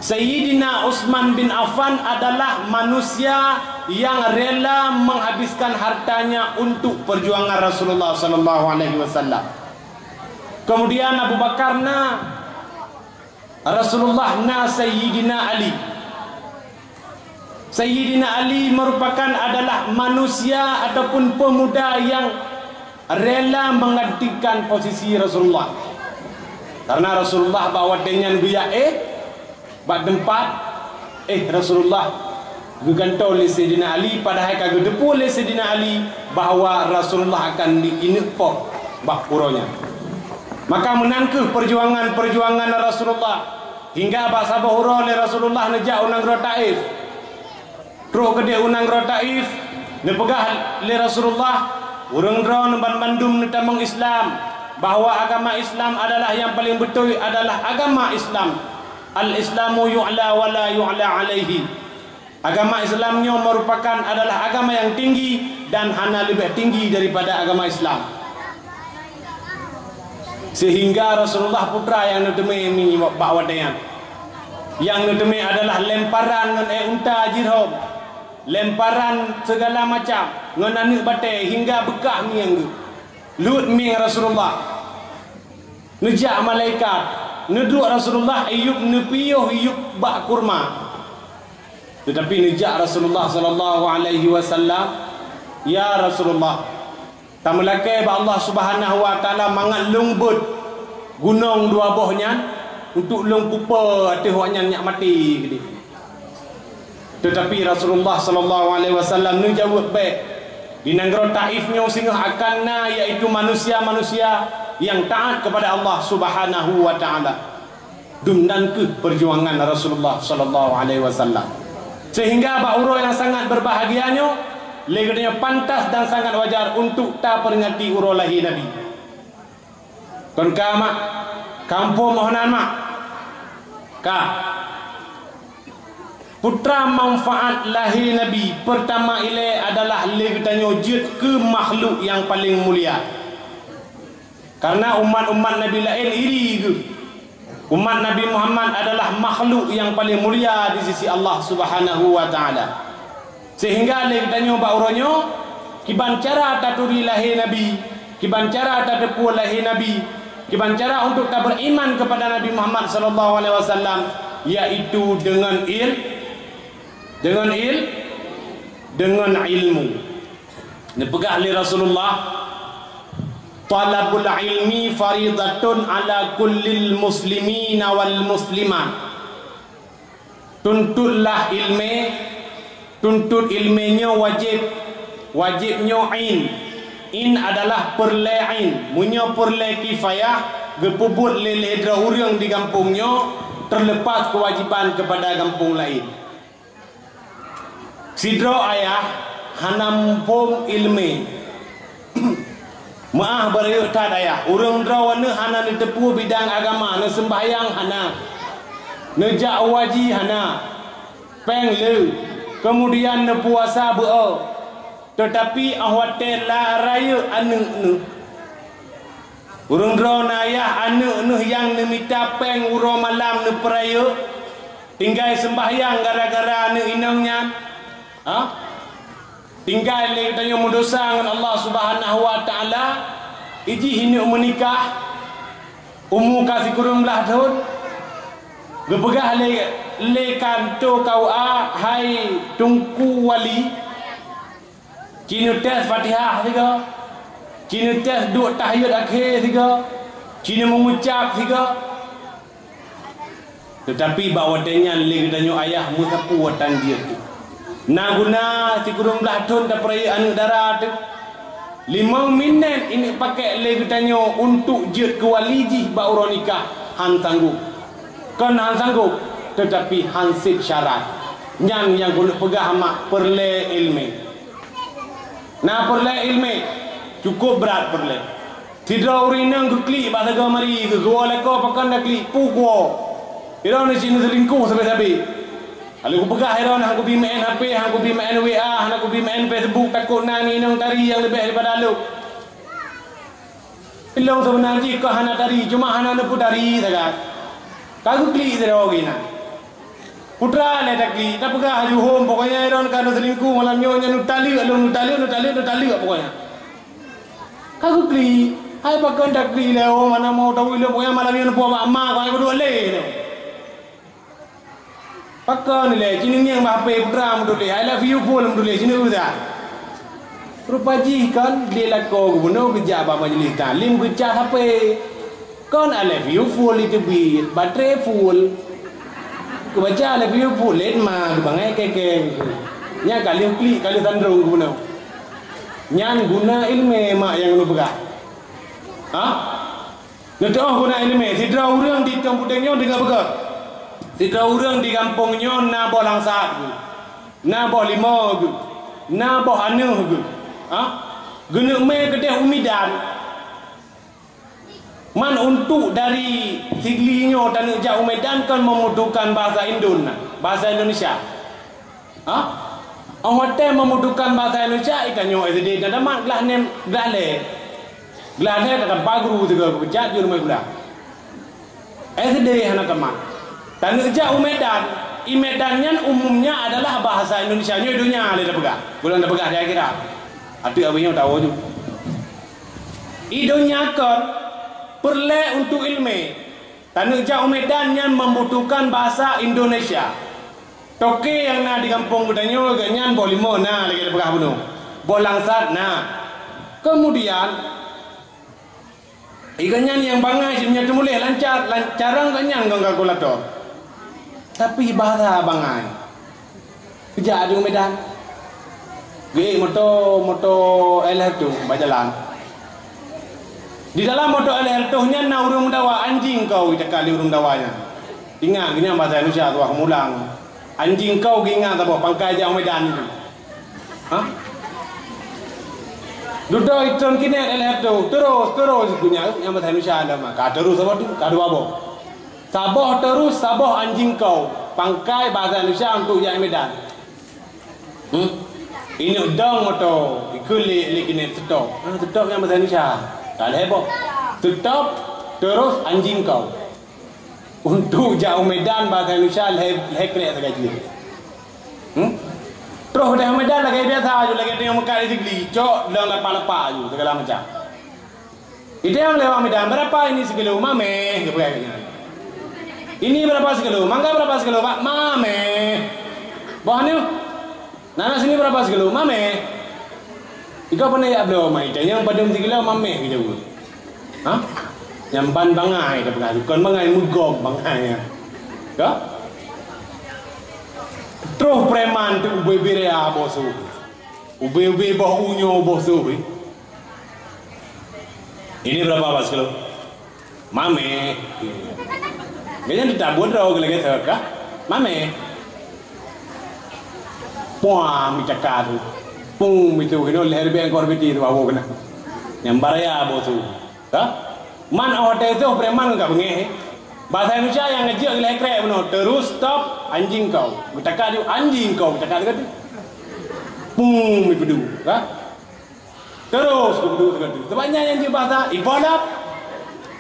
Sayyidina Utsman bin Affan adalah manusia yang rela menghabiskan hartanya untuk perjuangan Rasulullah sallallahu alaihi wasallam. Kemudian Abu Bakar Rasulullah Sayyidina Ali. Sayyidina Ali merupakan adalah manusia ataupun pemuda yang rela menggantikan posisi Rasulullah. Karena Rasulullah bawa dengan dia bak tempat Rasulullah gugantau oleh Sayyidina Ali padahal kagak depu oleh Sayyidina Ali bahawa Rasulullah akan diinepok bak puronya. Maka menangkeh perjuangan Rasulullah hingga bahasa bahura oleh Rasulullah nejak unang Taif. Terus gede unang Taif nepegah oleh Rasulullah urang dron bandum netamang Islam bahawa agama Islam adalah yang paling betul adalah agama Islam. Al-Islamu yu'la wa la yu'la alaihi. Agama Islamnya merupakan adalah agama yang tinggi dan hana lebih tinggi daripada agama Islam. Sehingga Rasulullah putra yang nuteme ini bawa dengan yang nuteme adalah lemparan ngan unta jirhom, lemparan segala macam ngan anak batai hingga bekah miang lut miang Rasulullah nejak malaikat neduk Rasulullah ayub nepiyuh ayub bak kurma. Tetapi nejak Rasulullah sallallahu alaihi wasallam, ya Rasulullah tamulakai ba Allah Subhanahu wa taala mangat lungbut gunung dua bohnya untuk lung pupa atih waknya nyak mati gede. Tetapi Rasulullah sallallahu alaihi wasallam nu jawab baik di negara Taifnya singgah akanna, iaitu manusia-manusia yang taat kepada Allah Subhanahu wa taala. Dumdan ke perjuangan Rasulullah sallallahu alaihi wasallam. Sehingga bauro yang sangat berbahagianya, leganya pantas dan sangat wajar untuk ta peringati uro lahir Nabi. Kon ka mak kampung mohonan mak ka putra manfaat lahir Nabi pertama ile adalah legatanya jid ke makhluk yang paling mulia. Karena umat-umat Nabi lain iri ke. Umat Nabi Muhammad adalah makhluk yang paling mulia di sisi Allah Subhanahu wa taala. Sehingga legatanya bauronyo kiban cara taturi lahir Nabi, kiban cara tatepu lahir Nabi, kiban cara untuk tak beriman kepada Nabi Muhammad sallallahu alaihi wasallam, yaitu dengan ilmu. Dipegah oleh Rasulullah, talabul ilmi faridatun ala kullil muslimina wal muslimat. Tuntutlah ilmu, tuntut ilmunya wajibnya in adalah perlain, munya perle kifayah gepubut lele dra urang di kampungnya, terlepas kewajiban kepada kampung lain. Sidro ayah hanampung ilmu maah bariuk tad ayah urang drawana hana ni tepu bidang agama, ne sembahyang hana, ne jakwaji hana, peng le, kemudian ne puasa beo, tetapi ahwate la raya anu urang drawana ayah anu yang ne minta peng uro malam ne peraya tinggal sembahyang gara-gara anu inangnya. Tinggal le tanya mendosa dengan Allah Subhanahu wa taala, iji hinu menikah umur kasih kurang belah tahun gepegah le kanto kau hai tungku wali cina tes Fatihah tiga, cina tes dua tahiyat akhir tiga, cina mengucap tiga. Tetapi bawa tanya le tanya ayah mutapu watan dia tu na guna si kurung belah tahun dah perayaan darah tu 5 minit ini pakai lagi tanya untuk jid ke waliji bauro nikah han sanggup kan han sanggup, tetapi han sip syarat yang guna pegah mak perle ilmu na perle ilmu cukup berat perle tidak urinang ke klik bahasa gamari ke gua leko pakan dah klik pugo ira ni sini selingkuh sampai-sampai. Kalau aku pegah heran, aku pergi main HP, aku pergi main WA, aku pergi main Facebook, takut nani nang tari yang lebih daripada lu. Ilang sebenarnya kau hana tari, cuma hana nak tari saja. Kau klik saja orang nak. Putra le tak klik, tak pegah haju home, pokoknya heran kalau selingkuh malam nyonya nutali pokoknya. Kau klik, hai pakai tak klik le, oh mana mau tahu le, pokoknya malam nyonya puak mak, kau berdua le. Pakkan le, cini yang bahape putra mudule, I love you full mudule, cini udah. Rupaji kan dia lako gubernur kerja apa majlis taklim kerja hape. Kan I love you full itu bit, baterai full. Kebaca I love you full, let mah bangai kekeng. Nya kali klik kali sandrung gubernur. Nyan guna ilmu mak yang lu pegang. Ngedoh guna ilmu, sidra urang di kampungnya dengan pegang. Tidak orang di kampungnya na boh langsat, na boh lima, na boh anu, guna me kedeh umidan. Man untuk dari siglinya dan jauh Medan kan membutuhkan bahasa Indonesia. Orang membutuhkan bahasa Indonesia ikannya SD dan mak gelah nem gelah tak bagru juga berjat di rumah gula. SD anak teman. Tanah jauh Medannya umumnya adalah bahasa Indonesianya dunia ada pegang. Bulan dah pegang dia kira. Adik abangnya tahu tu. Idonya kan perle untuk ilmu. Tanah jauh Medannya membutuhkan bahasa Indonesia. Toke yang na di kampung budanya ganyan bolimo na lagi ada pegang bunuh. Bolangsat na. Kemudian ikannya yang bangai sebenarnya tu boleh lancarang kanyan kalkulator. Tapi bahasa bangai Kerja di Medan. Motor LR tu berjalan. Di dalam motor LR tu nya na urung dawa anjing kau ida kali urung dawanya. Ingat gini bahasa Indonesia tu aku mulang. Anjing kau ingat apa pangkai jauh Medan tu. Ha? Duduk itron kini LR tu terus punya yang bahasa Indonesia ada mah. Ka terus apa tu? Ka dua apa? Sabah terus sabah anjing kau. Pangkai bahasa Indonesia untuk yang Medan. Ini dong motor ikuli kini stop. Stop yang bahasa Indonesia. Tak heboh. Stop terus anjing kau. Untuk jauh Medan bahasa Indonesia lehekre sekali. Terus dah Medan lagi biasa aja lagi tengok muka di segeli. Cok dalam lepak-lepak aja segala macam. Itu yang lewat Medan berapa ini sekilo mame? Ini berapa sekilo? Mangga berapa sekilo Pak? Mame. Bahannya Nana sini berapa sekilo? Mame. Ikaw pa na i-ablo maita. Yang padung sekilo mame kita buat. Hah? Yang ban bangai dah pernah. Bukan bangai mugog bangai ya. Ka? Terus preman tu ube-ube rea bosu. Ube-ube boh unyo bosu. Ini berapa sekilo? Mame. Ganyan ditabut raw lagi ka? Mame. Puah mitaka tu. Pung itu kino leher be angkor biti tu bawo kena. Nyambaraya bosu. Ha? Man hotel tu preman ka bengi. Bahasa Indonesia yang ngejek lekrek beno terus stop anjing kau. Mitaka dia anjing kau mitaka tu. Pung itu. Ha? Terus kudu tu. Tebanya yang dia bahasa ibadah.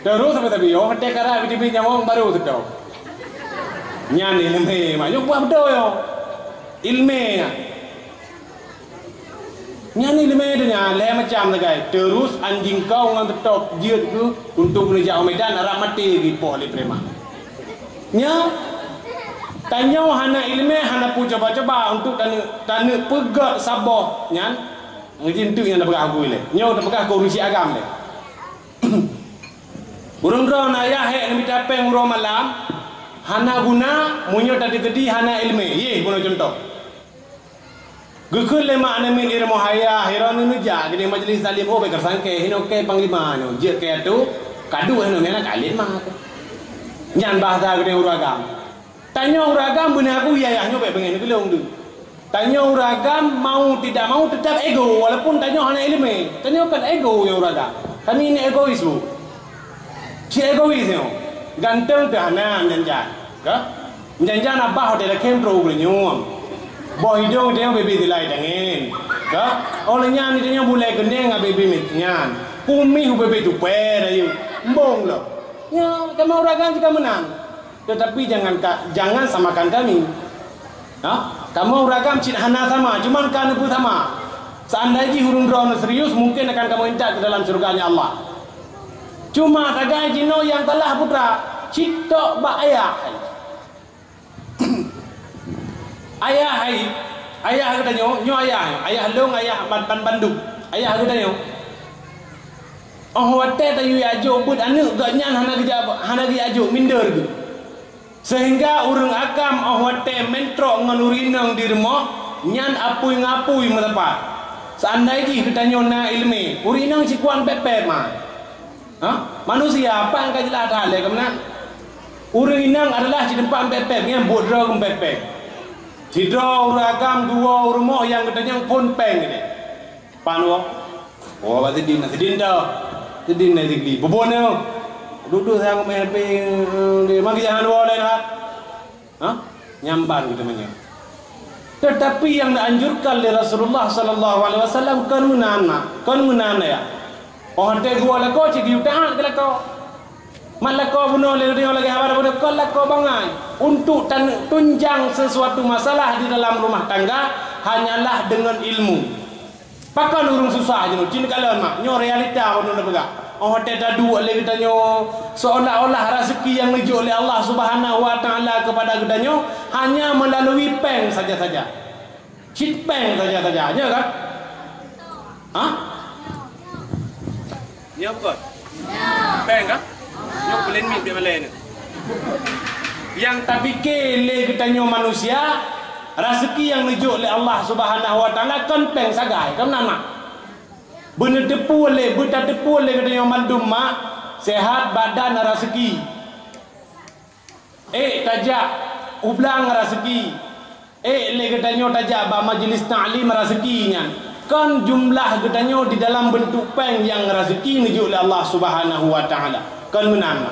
Terus tapi yo hotel kara biti nyawang baru tu tau. Nyan ilme mah yo buat betul yo. Ilme ya. Nyani ilme dia le macam lagai. Terus anjing kau ngan tetap dia tu untuk menuju Medan arah mati di poh le preman. Nya tanya hana ilme hana pu coba-coba untuk tanu pegak Sabah nyan. Ngin tu yang dah pegah aku le. Nyo dah pegah komisi agam le. Burung-burung ayah hek ni tapeng uro malam. Hana guna munyo tadi hana ilme. Ye guna contoh. Gukul lema anamin irmo haya hiranu nuja gede majlis salim oh bekar sangke hino ke panglima no je ke tu kadu hino mena kalin mah nyan bahasa gede uragam tanya uragam benar aku ya nyo be bengen gelong tu tanya uragam mau tidak mau tetap ego walaupun tanya hana ilmu tanya kan ego yang uragam kami ini egois bu si egois yo ganteng ke hana menjanjan ke menjanjan apa hotel kempro nyom boh hidung dia baby dilai dengin, ka? Olehnya ni dia boleh gendeng ngah baby mitnya, kumi hu baby tu per ayu, mbong lo. Ya, kamu uragam juga menang, tetapi jangan samakan kami. Ha? Kamu uragam cik hana sama, cuman kanu pun sama. Seandainya hurung drone serius, mungkin akan kamu intak ke dalam surganya Allah. Cuma kagai jino yang telah putra, cipta ba ayah. Ayah kata nyo ayah long ayah ban Bandung ayah kata nyo oh wate tayu ajo but anu gak nyan hana gi ajo minder tu sehingga urang akam oh wate mentro nganurinang di rumah nyan apui metepat seandainya kita nyo na ilmi urinang cikuan pepe mah ha manusia apa yang kajilah hale kemana urinang adalah di tempat pepe yang bodro pepe Sidra uragam dua rumah yang katanya pun peng ni. Panwo. Oh pasti din dah. Din ni digli. Bobone. Duduk saya ngomel di magi jangan dua lain ha. Ha? Nyambar gitu namanya. Tetapi yang dianjurkan oleh Rasulullah sallallahu alaihi wasallam kan menana ya. Oh hante gua la ko cigi utaan kala ko. Malako bunuh lagi habar bunuh kolako bangai untuk tunjang sesuatu masalah di dalam rumah tangga hanyalah dengan ilmu. Pakai urung susah je no cin kalian mak nyo realita bunuh dah pegak. Oh teta dua lagi kita nyo seolah-olah rezeki yang diju oleh Allah Subhanahu wa taala kepada kita nyo hanya melalui peng saja-saja. Cit peng saja-saja aja kan? Hah? Ya bukan? Peng kan? Nyok belen mit dia malen. Yang tapi kele kita nyo manusia rezeki yang nujuk oleh Allah Subhanahu wa taala kan peng sagai kan nama bener depu oleh buta depu oleh katanya mandum mak sehat badan rezeki tajak ublang rezeki le katanya tajak ba majlis ta'lim rezekinya kan jumlah katanya di dalam bentuk peng yang rezeki nujuk oleh Allah Subhanahu wa taala kan menama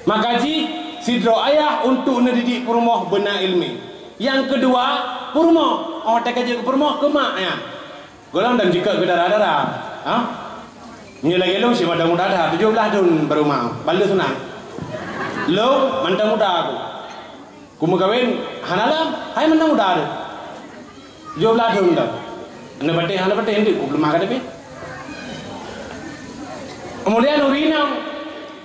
maka ji sidro ayah untuk mendidik perumah benar ilmi. Yang kedua, purmo. Oh, tak kerja ke purmo ke mak ya. Golang dan jika ke darah-darah. Ha? Ini lagi lu si pada muda dah 17 tahun baru mau. Balu sunang. Lu mantang muda aku. Ku mau kawin hanalam, hai mantang muda ada. 17 tahun dah. Anda pati hendak ku belum makan tapi. Kemudian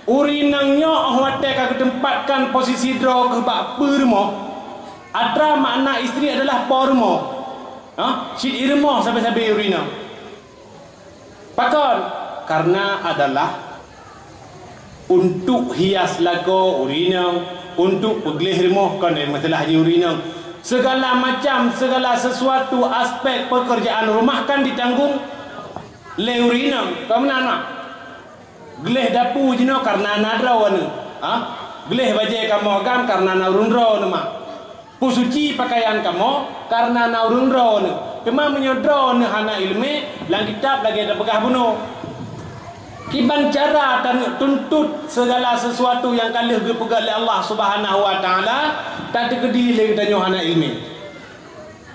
urinangnya awak tak tempatkan posisi draw ke bak purmo. Atra makna isteri adalah pormo. Syid irmo sampai-sampai urina. Pakon karena adalah untuk hias lagu urina, untuk pegelih rumah kan masalah haji urina. Segala macam, segala sesuatu aspek pekerjaan rumah kan ditanggung le urina. Kamu nak? Gelih dapu jino karena nadrawana. Gelih bajai kamu agam karena narundro nama. Pusuci pakaian kamu karena naurun drone. Cuma menyodron hana ilmu lang kitab lagi ada pegah bunuh. Kiban cara dan tuntut segala sesuatu yang kalih dipegang oleh Allah Subhanahu wa taala tak terkedi lagi tanya hana ilmu.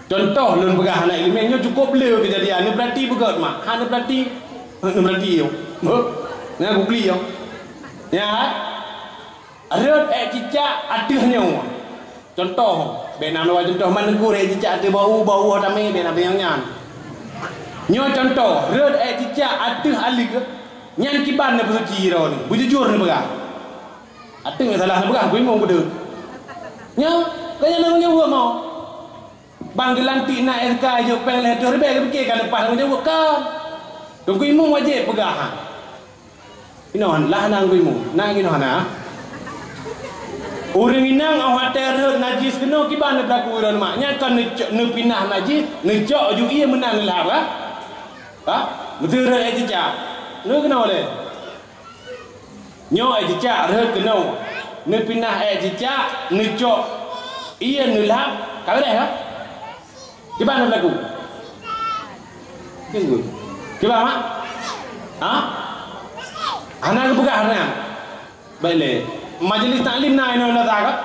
Contoh lun pegah hana ilmu nya cukup beliau kejadian ni berarti begat mak. Hana berarti yo. Nah Google yo. Ya. Arut cicak adehnya. Contoh, benam lawan contoh mana gure cicak ada bau tamai benam yang nyan. Nyo contoh, red cicak ada alik nyan kiban na bersuci ro ni. Bujujur ni begah. Ateng salah na begah kuimong bedeut. Nyo, kaya namanya gua mau. Bang gelantik na SK jo peng le tor be ke kan lepas namanya gua kan. Tu kuimong wajib begah. Inon lah nang kuimong. Nang ino hana. Orang inang awak terhad najis kena kiban berlaku orang maknya kan nepinah najis necok ju ia menang lah betul dah cicak nu kena oleh nyo cicak rehad kena nepinah cicak necok ia nulap kau dah ha kiban berlaku tunggu kiban mak anak buka anak baik majlis taklim na ino na takat.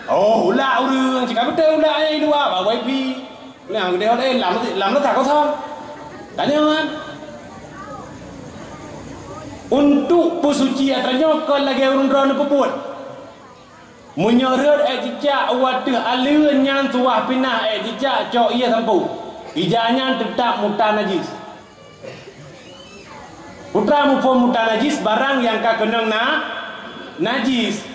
Oh, ula urang cakap betul ula ai dua ba wifi. Lah dia dah làm nó tak kosong. Tanya man. Untuk pesuci atanya kau lagi urun ron peput. Menyorot cicak wadah alun yang tuah pinah cicak cok ia sampu. Ijanya tetap muta najis. Putra mupo muta najis barang yang ka kenang na najis.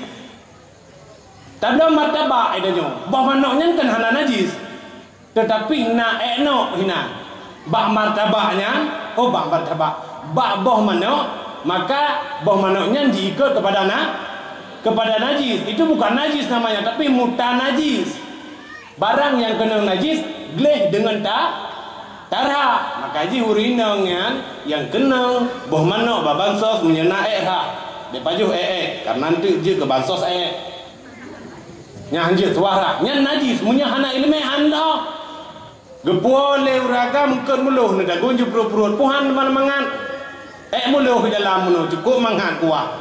Tanda martabak adanya. Bah manoknya kan hana najis. Tetapi na no hina. Bah martabaknya, bah martabak. Bah boh manok, maka boh manoknya diikut kepada najis. Itu bukan najis namanya, tapi muta najis. Barang yang kena najis gleh dengan tarha. Maka ji urinangnya yang kena boh manok bah bansos menyena dia pajuh karena nanti je ke bansos nya hanje suara nya najis munya hana ilmu handa gepole uraga mungkin muluh nda gonju perut puhan mana mangan muluh ke dalam muluh cukup mangan kuah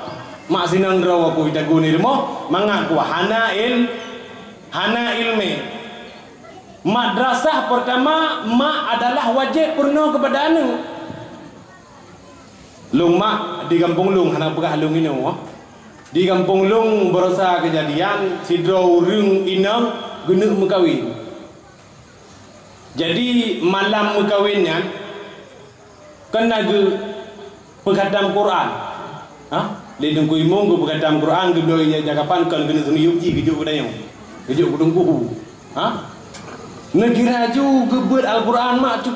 mak sinang rawa ku kita guni remo mangan kuah hana ilmu madrasah pertama mak adalah wajib purna kepada anu lung mak di kampung lung hana pegah lung ini di kampung lung berosa kejadian sidro urung inang genek mekawin. Jadi malam mekawinnya kena ge peghatam Quran. Lidung ku imong ku peghatam Quran ge doi jakapan kan genek suni yuji gejuk kudayong. Gejuk kudung kuhu. Negeri raju gebet Al-Quran mak tu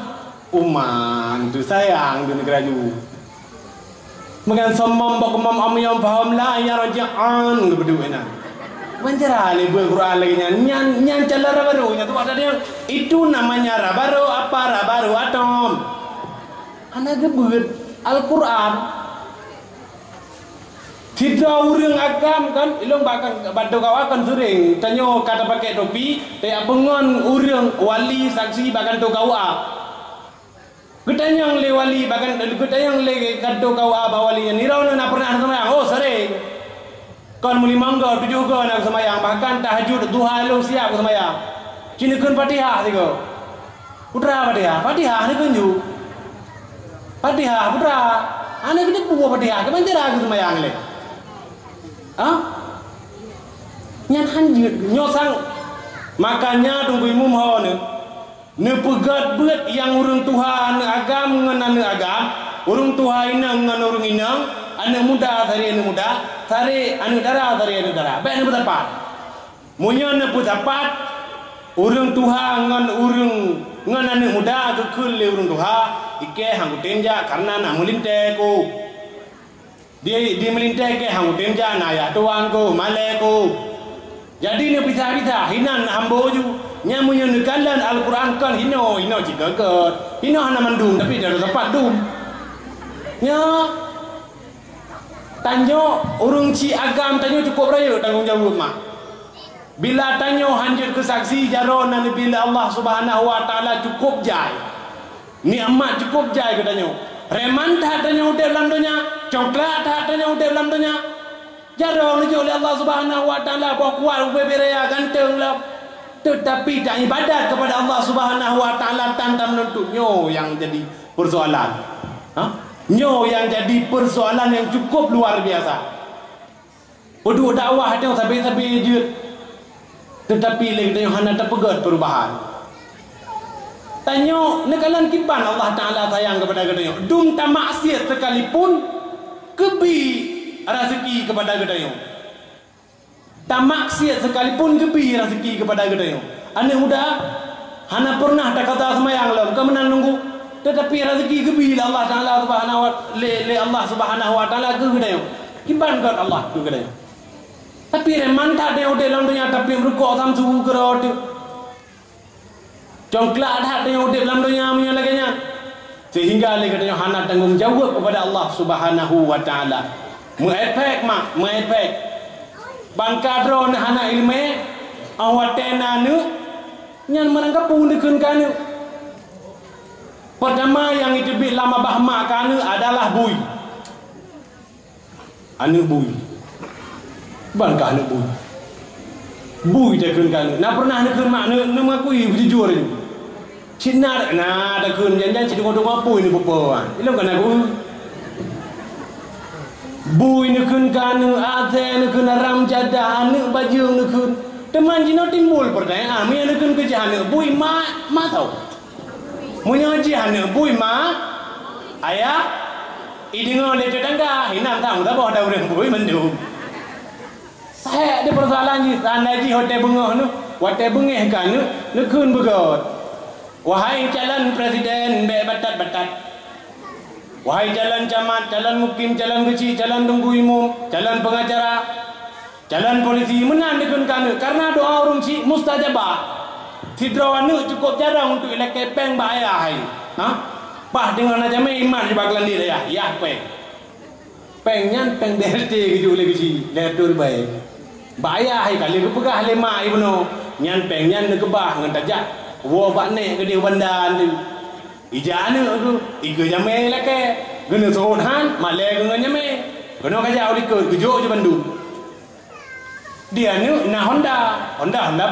uman tu sayang di negeri raju. Makan somom bak om yang faham lah ya rajaan berdua ina. Manjara le Quran lagi nyan cala rabaru nya tu ada dia itu namanya rabaru apa rabaru atom. Ana gebut Al-Quran. Tidak urang agam kan ilong bakang badu kawakan sering tanyo kata pakai topi teh pengon urang wali saksi bahkan to kawa. Getanyang le wali bahkan getanyang le kado kawa bawalinya nirauna na pernah sama oh sering. Kon muli mangga tujuh ke nak semayang bahkan tahajud duha lu siap semayang. Cini kun Fatihah tiga. Putra Fatihah ni kunju. Fatihah putra. Ane kita buat Fatihah ke manjara ke semayang le. Nyan hanjut nyosang makanya tunggu imum hawa ne pegat beut yang urang Tuhan agam ngan agam urang Tuhan inang ngan urang inang ane muda thari ane muda thari ane dara thari ane dara ba ane berdapat munya ane berdapat urang Tuhan ngan urang ngan ane muda gekul le urang Tuhan ike hang tenja karena na mulinte ko dia melinte ke hang tenja na ya tuan ko male ko jadi ne bisa hinan ambo ju nyamunya nekalan Al-Quran kan hino jika ke hino hana mandum tapi dah dapat dum nya tanyo urung ci agam tanyo cukup raya tanggung jawab mak bila tanyo hanjur ke saksi jaron dan bila Allah Subhanahu wa taala cukup jai ni amat cukup jai ke tanyo reman tak tanyo udep dalam dunia coklat tak tanyo udep dalam dunia jaron ni oleh Allah Subhanahu wa taala bawa kuat beraya ganteng lah tetapi tak ibadat kepada Allah Subhanahu wa taala tanpa menuntutnya yang jadi persoalan. Nyo yang jadi persoalan yang cukup luar biasa. Peduk dakwah dia sampai je. Tetapi lagi tanya hana terpegat perubahan. Tanya nekalan kiban Allah taala sayang kepada kita. Dum tak maksiat sekalipun kebi rezeki kepada kita. Tak maksiat sekalipun kebi rezeki kepada kita. Ane muda hana pernah tak kata semayang lam kemenan nunggu tetapi rezeki kebi Allah Taala Subhanahu wa le Allah Subhanahu wa taala ke kita. Kiban kat Allah ke kita. Tapi reman tak ada dalam dunia tapi merukuk samsu kerot. Congklak tak ada dalam dunia punya laginya. Sehingga le katanya hana tanggung jawab kepada Allah Subhanahu wa taala. Muefek mak, muefek bangkadron hana ilme awatena nu nyan menangkap pundekun kanu pertama yang itu bi lama bahma kanu adalah bui anu bui bangka anu bui dekun kanu na pernah nekun mak nu mengakui jujur ni Cina na dekun jangan cidung-cidung apa ini bepuan ilmu kan aku bui nekun kanu ate nekun ram jadah anu baju nekun teman jino timbul pertanyaan mu nekun kerja anu bui ma tahu mu ngaji anu bui ma ayah idingo le tetangga hinan tahu tak ada orang bui mendung saya ada persoalan ji anda ji hotel bunga nu hotel bengeh kanu nekun begot wahai calon presiden be batat wahai jalan camat, jalan mukim, jalan kecil, jalan tunggu imum, jalan pengacara, jalan polisi menang dekun kanu karena doa orang cik mustajabah. Tidra anu cukup jarang untuk ilak kepeng bahaya hai. Pah dengan aja iman di bakalan dia ya peng. Pengnya peng BRT keju lagi kecil, letur baik. Bahaya hai kali kepegah lema ibnu. Nyan pengnya nekebah ngan tajak. Wo bakne gede bandan tu. Ijane aku iku jame lake guna sohan male guna nyame guna kaja uli ke gejo je Bandung dia ni na Honda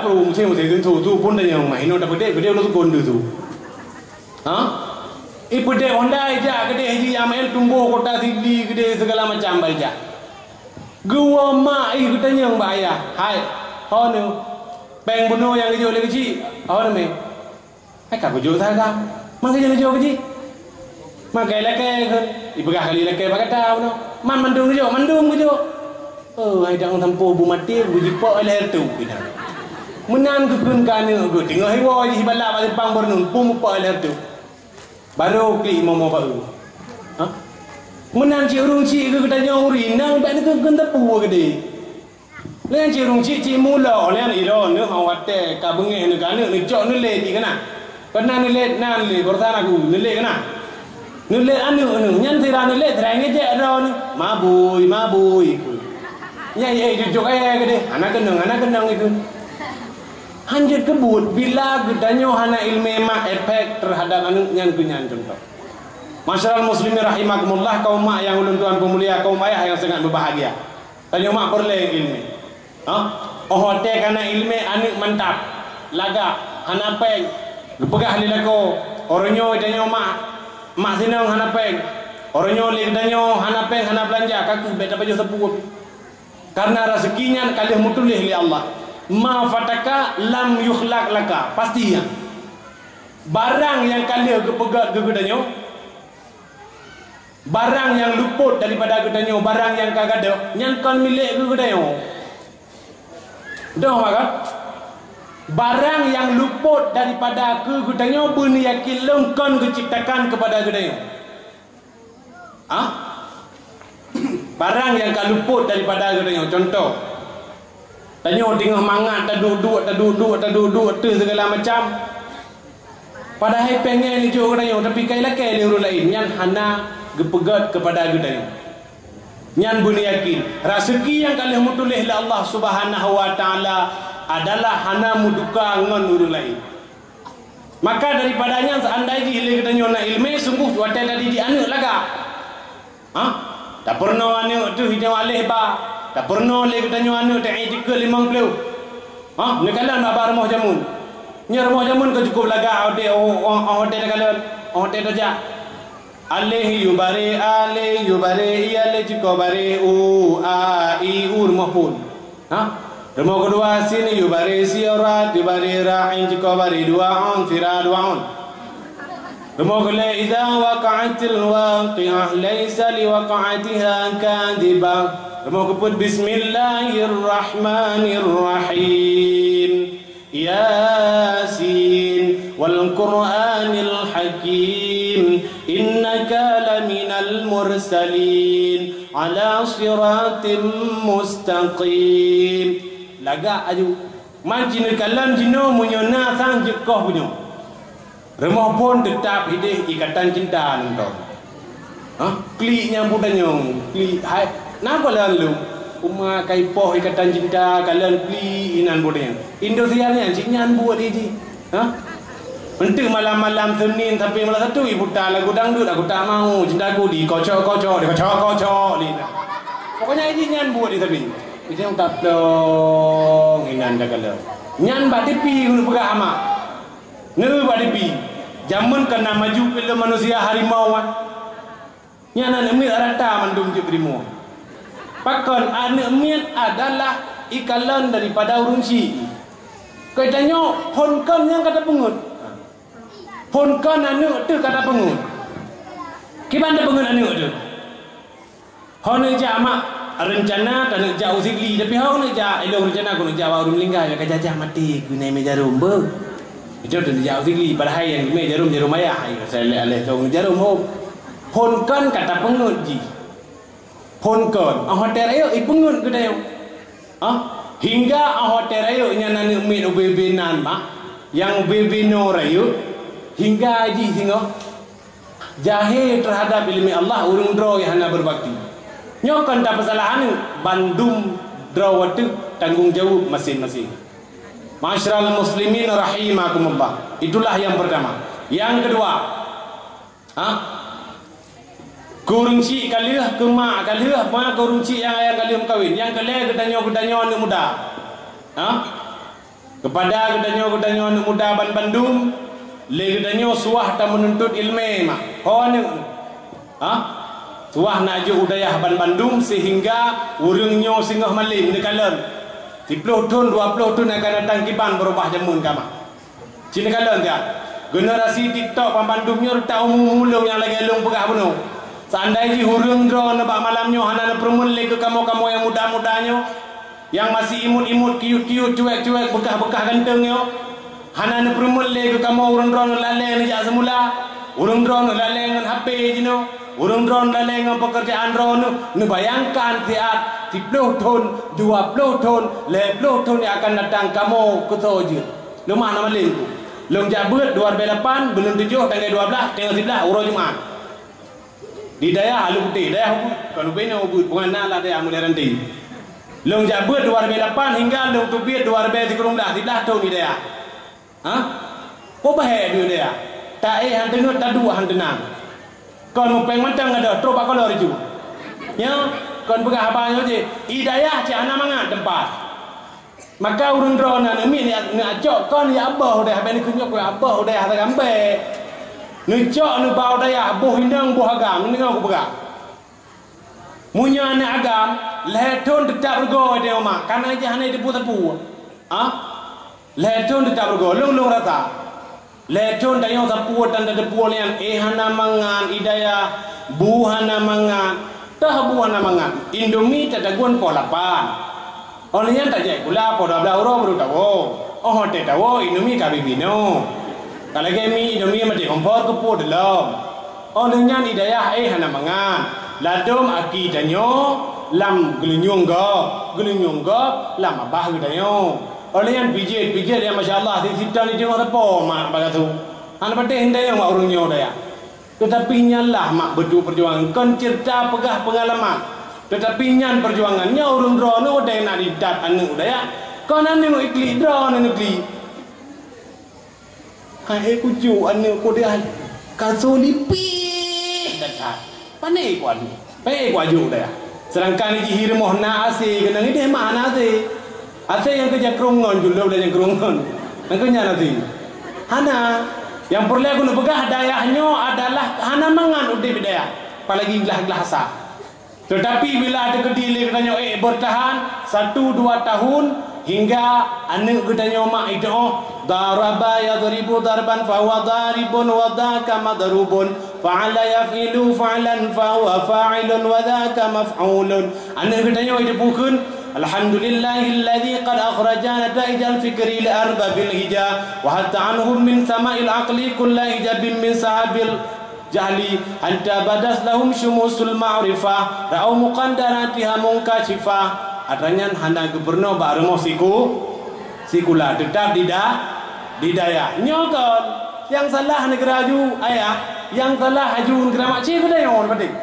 perlu musim tu pun dah yang main dah gede lu gondu tu ipede Honda aja gede haji amen tumbuh kota tinggi gede segala macam baja gua ma kita yang bahaya hai hono peng bunuh yang gejo le kecil hono me hai ka gejo saga Mangga jauh keji, mangga leke kan, ibu kali leke pakai tahu no, mandung kejo, hai jangan tempuh bumati, buji po leher tu, kita, menan kekun kanu, aku tengok hewa je balap balik pang bernun, pum po leher tu, baru klik mau baru, menan ci urung ci, aku tanya urin, nang balik kekun tempuh gede, Len cirung cici mula len iro ne hawate ka benge ne kana ne cok ne le di kana. Kana ne le nan le kortana ku ne le kana. Ne le anu nyan tira ne le drang je ro ne mabui ku. Nyai jujur gede anak kenang itu. Hanjir kebut bila gedanyo hana ilmu mak efek terhadap anu nyan kunyan contoh. Masyarakat muslimin rahimakumullah, kaum mak yang ulun tuan pemulia, kaum ayah yang sangat berbahagia. Tanya mak perle ilmu. Hote kana ilmu anu mantap. Laga hana peng. Gepegah lilako. Oronyo danyo mak sinong hana peng. Oronyo li danyo hana peng hana belanja kaku beta baju sepuh. Karena rezekinya kalih mutulih li Allah. Ma fataka lam yukhlaq laka. Pastinya. Barang yang kalih gepegat gegedanyo, barang yang luput daripada gegedanyo, barang yang kagada, yang kon milik gegedanyo. Dah maka barang yang luput daripada gegedanyo beuni yakin lengkon diciptakan kepada gegedanyo. Barang yang tak luput daripada gegedanyo. Contoh, tanyo tengah mangat taduduk tu segala macam. Padahal pengen ni jo gegedanyo tapi kai lakai le urang lain yang hana gepegat kepada gegedanyo. Nyan beuni yakin rezeki yang kalih mutulih la Allah Subhanahu wa taala adalah hana muduka ngan urang lain. Maka daripadanya seandainya ile gegedanyo na ilmu sungguh wate tadi di anu laga. Tak pernah anu tu hidau alih ba. Tak pernah le gegedanyo anu tak 350. Ni kalan ba rumah jamun. Nya rumah jamun ke cukup laga ode ode kalan ode daja. Alih yubare iale cukup bare a i rumah pun. Rumah kedua sini yubare siora dibare ra'in cukup bare 2 on fira 2 on. Rumah kedua idza waqa'atil waqi'ah laysa liwaqa'atiha kadhibah. Rumah kedua bismillahirrahmanirrahim. Yasin wal Qur'anil Hakim innaka laminal mursalin ala siratim mustaqim. Laga aju majin kalam jino munyona sang jekoh punyo. Remah pun tetap hidup ikatan cinta nento. Klik nyambut danyo, klik hai napa lalu Uma kaipoh ikatan cinta kalian beli inan bodenya. Indonesia ni anjingnya buat ini. Untuk malam-malam Senin sampai malam 1 ibu tak lagu dangdut aku tak mau cintaku di kocok lina. Pokoknya ini nyan buat di tapi. Itu yang tak plong inan dah kalau. Nyan bak tepi untuk pegang amak. Neu bak tepi. Zaman kena maju film manusia harimau kan. Nyan anak mil rata mandum je primo. Pakon anak miat adalah ikalan daripada urunsi. Katanya honkan yang kata pengut. Honkan anak tu kata pengut. Gimana pengut anak tu? Hon ja mak rencana tak nak jauh sikli tapi hon ja elok rencana aku nak jauh urun lingga ya kajajah mati ku naik meja rumbe. Itu tu jauh sikli padahal yang meja jarum ayah saya alih tu jarum honkan kata pengut ji. Honkan hotel ayo ipungun gedayo. Hingga hotel ayo nyana mit bebenan mah yang bebeno rayo hingga aji singo jahil terhadap ilmu Allah urung draw yang hana berbakti. Nyokan tak kesalahan bandum draw waktu tanggung jawab masing-masing. Masyarakat muslimin rahimakumullah. Itulah yang pertama. Yang kedua, kurungsi kalih kemak kalih apa kurungsi yang ayah kalih kawin yang kalih gedanyo anak muda kepada gedanyo anak muda Bandung le gedanyo suah tak menuntut ilmu mak suah nak ajuk udayah Bandung sehingga urungnya singgah malim di kalan 10 tahun 20 tahun akan datang kiban berubah jamun kama sini kalan dia generasi TikTok Bandungnya tak umum yang lagi elung pegah penuh. Seandainya hurung draw nebak malamnya hana perempuan lagi kamu yang muda-mudanya yang masih imut-imut kiut-kiut cuek-cuek bekah-bekah gantengnya hana perempuan lagi kamu urung draw laleng sejak semula urung draw laleng dengan HP jino urung drone laleng pekerjaan drone nu bayangkan tiap 10 tahun 20 tahun 10 tahun yang akan datang kamu ketoje lu mana malin ku long jabut 2008 belum 7 tanggal 12 tanggal 11 urang Jumaat di daya halu putih daya hubut kalau bena hubut pengan lah daya mulai ranting long jabut 2008 hingga long tubit 2013 tahun di daya kau bahaya dia dia tak hantenut tak dua hantenang kon mau pengmantang ada terus bakal lari ju ya kon pegah apa je hidayah cak ana mangat tempat maka urun drone ni ni acok kon ya abah dah ben kunyok ya abah dah tak gambe ni cok ni bau dah boh hindang boh agam ni ngau pegah munya ni agam leton tetap bergo dia mak kana je hane di putar-pu leton tetap bergo long rata leton dayo sapu dan ada puolian hana mangan idaya buhana mangan tah buhana mangan Indomie tak ada gon polapan olehnya tak jai kula poda euro baru tahu te tahu Indomie kabibino kalau gemi Indomie mati kompor ke pod dalam olehnya idaya hana mangan ladom aki danyo lam gelunyung go lam abah gedayo oleh yang pijit yang masya-Allah di situ ni tengok apa mak bagatu. Hang patih hindai yang mak urungnya dah ya. Tetapi nyalah mak berdu perjuangan kon cerita pegah pengalaman. Tetapi nyan perjuangannya urung drone udah nak didat anu dah ya. Kon anu ikli drone ikli. Hai kuju anu ko dia kasolipi datat. Pane ku anu. Pe ku aju dah ya. Sedangkan ni hirmoh na ase kenang ni mana ase. Ada yang kerja kerungan juga ada yang kerungan. Yang kerja nanti. Hana yang perlu aku nak pegah dayahnya adalah hana mangan udah bidaya. Apalagi gelah hasa. Tetapi bila ada kedili katanya bertahan 1-2 tahun hingga anak katanya mak itu daraba yadribu darban fa huwa daribun wa dhaka madrubun fa'ala yafilu fa'lan fa huwa fa'ilun wa dhaka maf'ulun. Anak katanya itu bukan Alhamdulillahilladzi qad akhrajana nata'ijal fikri li arbabil hija wa hatta anhum min sama'il aqli kullu hijabin min sahabil jahli hatta badas lahum syumusul ma'rifah ra'au muqaddaratiha munkashifah. Adanya hana gubernur baru mau sikula tetap di daya nyokon yang salah negara ju ayah yang salah haju negara makcik ke dayon penting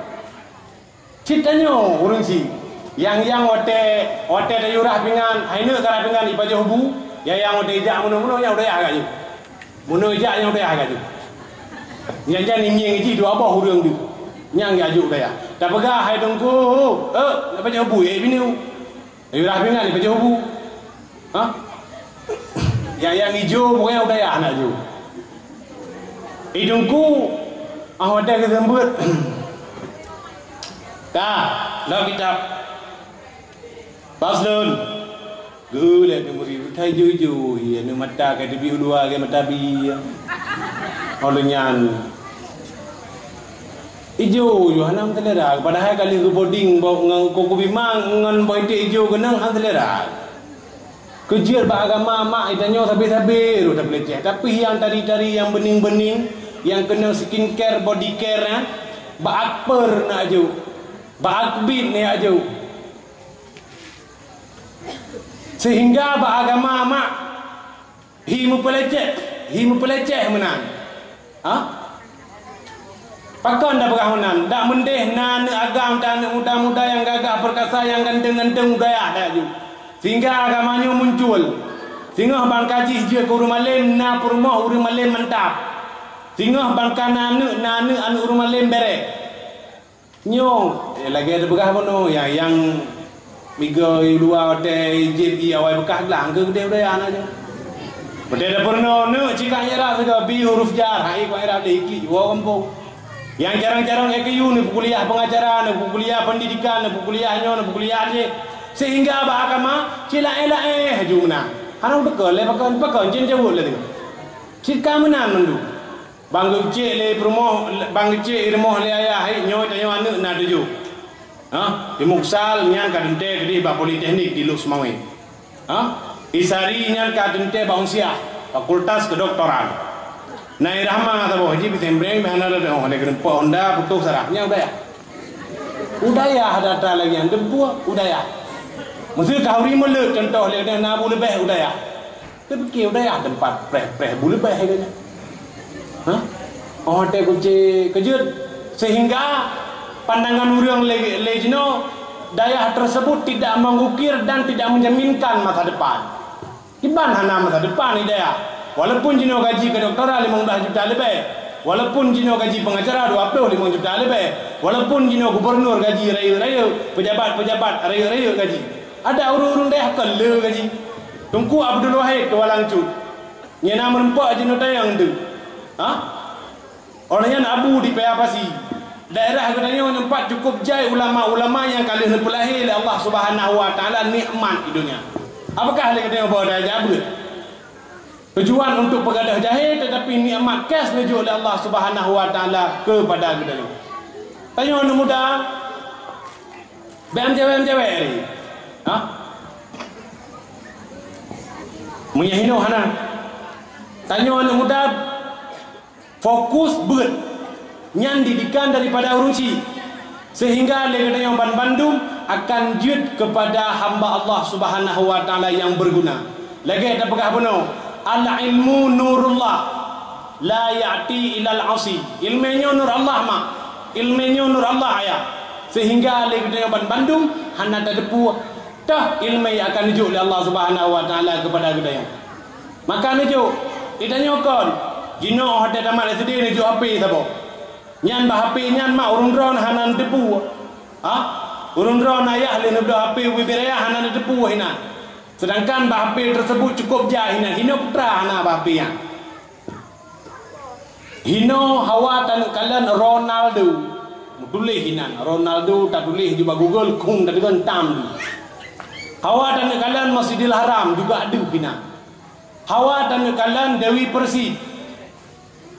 citanya urang si yang ote dayurah pingan haina kara pingan ibaje hubu yang ote jak muno yang udah agak ju muno jak yang udah agak ju yang jan nyeng ji dua abah urang du nyang ya ju dah ya tak pegah hai dongku ibaje hubu biniu dayurah pingan ibaje hubu yang hijau pokoknya udah ya anak ju hidungku ada kesembut dalam kitab Faslun gula temuri utai juju ya nu mata ke debi ulua ke mata bi olunyan ijo yo hanam telera padahal kali ke boarding bawa koko bimang ngan boy te ijo kenang han telera kejar agama mak itanyo sabi-sabi ru tak leceh tapi yang tari-tari yang bening-bening yang kena skincare body care ba akper nak aju ba akbit ni aju sehingga agama mak himu peleceh menang pakon dah bergahunan dak mendeh nan agam dan muda-muda yang gagah perkasa yang ganteng-ganteng budaya dah ju sehingga agamanya muncul sehingga bang kaji je ke rumah lem na purmoh rumah lem mantap sehingga bang kananu nanu anu rumah lem bere nyo lagi ada begah bono yang migo dua hotel JB awal bekah lang ke gede udah anak je. Betul dah pernah nu cikanya rak sega bi huruf jar hai ko era leki wa kampung. Yang jarang-jarang EKU ni kuliah pengajaran, kuliah pendidikan, kuliahnya, kuliah je. Sehingga agama cila juna. Harang bekal le pakon jin jauh le tu. Cika menan mendu. Bang cik le promo bang cik irmoh le ayah hai nyo tanyo anu na tuju. Di Muksal nyan kadente gede ba politeknik di Lus Mawe. Isari nyan kadente ba unsia fakultas kedokteran. Nai rahmah atau haji bisembreng mana ada orang ada kena Honda putus sarafnya udah ya ada lagi yang dempu udah ya mesti kau ri mulut contoh le na boleh beh udah ya tapi udah ya tempat preh boleh beh kayaknya oh teh kunci kejut sehingga pandangan orang lejino daya tersebut tidak mengukir dan tidak menjaminkan masa depan iban hana masa depan ni daya. Walaupun jino gaji kedokteran 15 juta lebih, walaupun jino gaji pengacara 25 juta lebih, walaupun jino gubernur gaji raya-raya, pejabat-pejabat raya-raya gaji. Ada urung-urung dah kele gaji. Tungku Abdul Wahid ke Walangcut. Nyena merempak jino tayang tu. Orangnya abu di Payapasi. Daerah katanya tempat cukup jai ulama-ulama yang kali nepulahir oleh Allah Subhanahu wa taala nikmat hidupnya. Apakah hal katanya bawa daya jabut? Tujuan untuk pegadah jahil tetapi nikmat kas menuju oleh Allah Subhanahu wa taala kepada kita. Tanya anak muda, BMJW ni. Menyahino hana. Tanya anak muda fokus ber nyan didikan daripada urusi sehingga legenda yang Bandung akan jud kepada hamba Allah Subhanahu wa taala yang berguna. Lagi ada pegah benar. Al-ilmu nurullah la ya'ti ilal asi. Ilmunya nur Allah mak. Ilmunya nur Allah ya. Sehingga legenda Bandung hana terdepu dah ilmu yang akan dijuk oleh Allah Subhanahu wa taala kepada kita. Maka dijuk ditanya kon jino ada tamat SD dijuk HP sabo. Nyan bah HP nyan mak urun dron hana terdepu. Urun dron ayah le nak HP wibiraya hana terdepu hina. Sedangkan bahapil tersebut cukup jahina. Hino putra hana bahapil yang hino hawa tan kalian Ronaldo tulis hinan Ronaldo tak tulis juga Google kung tak dengan tam hawa tan kalian Masjidil Haram juga ada hina hawa tan kalian Dewi Persik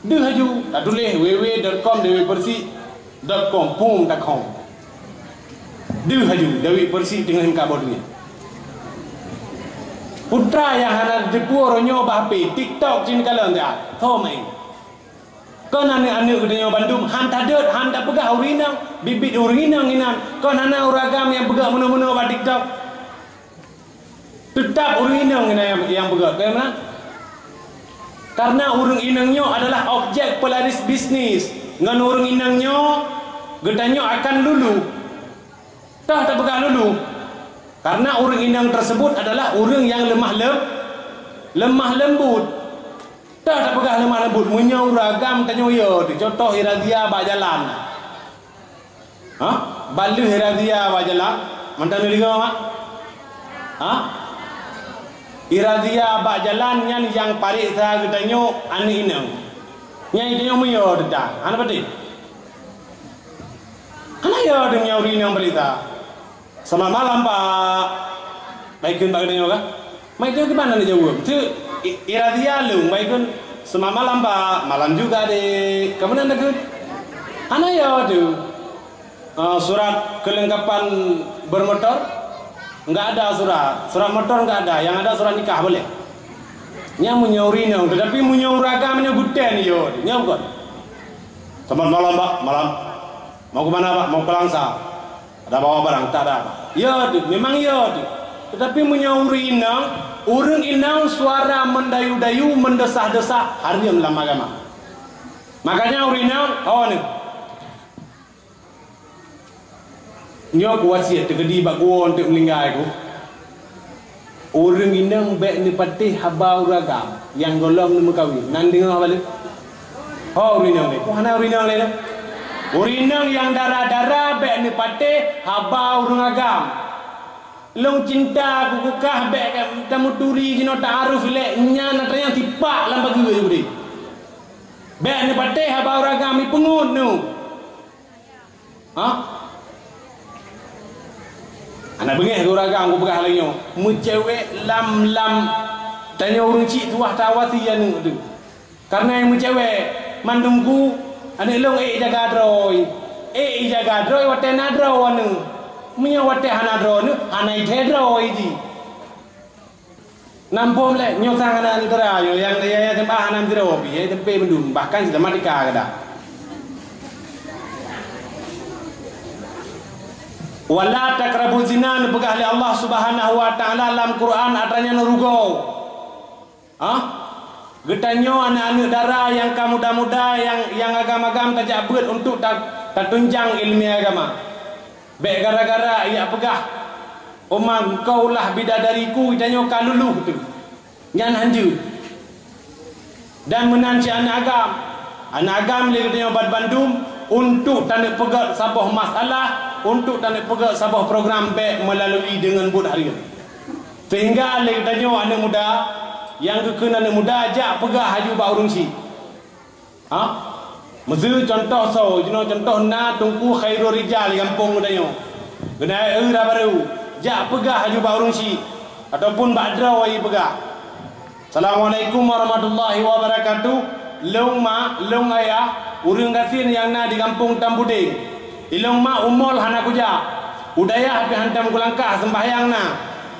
dia haju tak tulis www.com dewipersik.com pum tak com dia haju Dewi Persik dengan kabarnya putra yang hana depu ronyo bahpe TikTok cin kalian dia tahu main kon anak-anak kedenya Bandung hanta dot hanta pegah urinang bibit urinang inan kon hana uragam yang pegah mena-mena ba TikTok tetap urinang yang pegah kenapa karena urang inangnya adalah objek pelaris bisnis ngan urang inangnya gedanyo akan lulu tak pegah lulu karena orang inang tersebut adalah orang yang lemah lembut. Tak pegah lemah lembut. Munyau ragam tanya yo. Contoh Iradia bak jalan. Balu Iradia bak jalan. Mantan ni dengar mak? Iradia bak jalan yang parik saya katanya ani inang. Yang itu yang muyo dah. Ana pati. Ana yo dengan orang berita. Sama malam Pak. Baikun Pak katanya kah? Mai tu ke mana nak jawab? Tu Iradia lu baikun sama malam Pak. Malam juga deh. Ke mana nak ke? Ana ya tu. Surat kelengkapan bermotor enggak ada surat motor enggak ada, yang ada surat nikah boleh. Nya munyauri nang, tetapi munyauragam nya guten yo. Nya bukan. Selamat malam Pak, malam. Mau ke mana Pak? Mau ke Langsa. Ada bawa barang? Tak ada. Ya tu, memang ya tu. Tetapi menyauri inang, urang inang suara mendayu-dayu, mendesah-desah harim dalam agama. Makanya urang inang, kawan ni. Nyok wasiat tegedi bak gua untuk meninggal aku. Urang inang baik ni patih haba uragam yang golong ni mekawin. Nan dengar balik. Oh urang inang ni. Mana urang inang ni? Urinang yang darah-darah baik ni patih haba urang agam. Long cinta kukukah baik kamu turi jino ta'aruf lek nya natanya tipak lam bagi we budi. Baik ni patih haba urang agam ni pengun nu. Anak bengih ke urang agam ku pegah lainnya. Mucewek lam tanya urang cik tuah tawati yang tu. Karena yang mucewek mandungku ane long jaga droi jaga droi wate na dro anu munya wate hana dro nu hana ite droi ji nampom le nyosang anak antara yang sembah anam zero bi tempe mendum bahkan sudah matika kada wala takrabu zina pegah oleh Allah Subhanahu wa taala dalam Quran adanya nurugo getanyo anak-anak dara yang muda-muda yang agama-agama tajak beut untuk tak tunjang ilmu agama be gara-gara ia pegah Omang kau lah bidadariku itanyo kaluluh tu nyan hanju dan menanci anak agam le itanyo bad Bandung untuk tanda pegat sabah masalah untuk tanda pegat sabah program be melalui dengan bud hari sehingga le itanyo anak muda yang kekena anak muda ajak pegah haju ba urung si mezu contoh contoh na tungku khairul rijal kampung itanyo kena era baru jak pegah haju ba urung si ataupun badra wai pegah. Assalamualaikum warahmatullahi wabarakatuh. Long ayah urang gasin yang na di kampung Tambuding. Ilong ma umol hana kuja. Udaya hapi hantam kulangkah sembahyang na.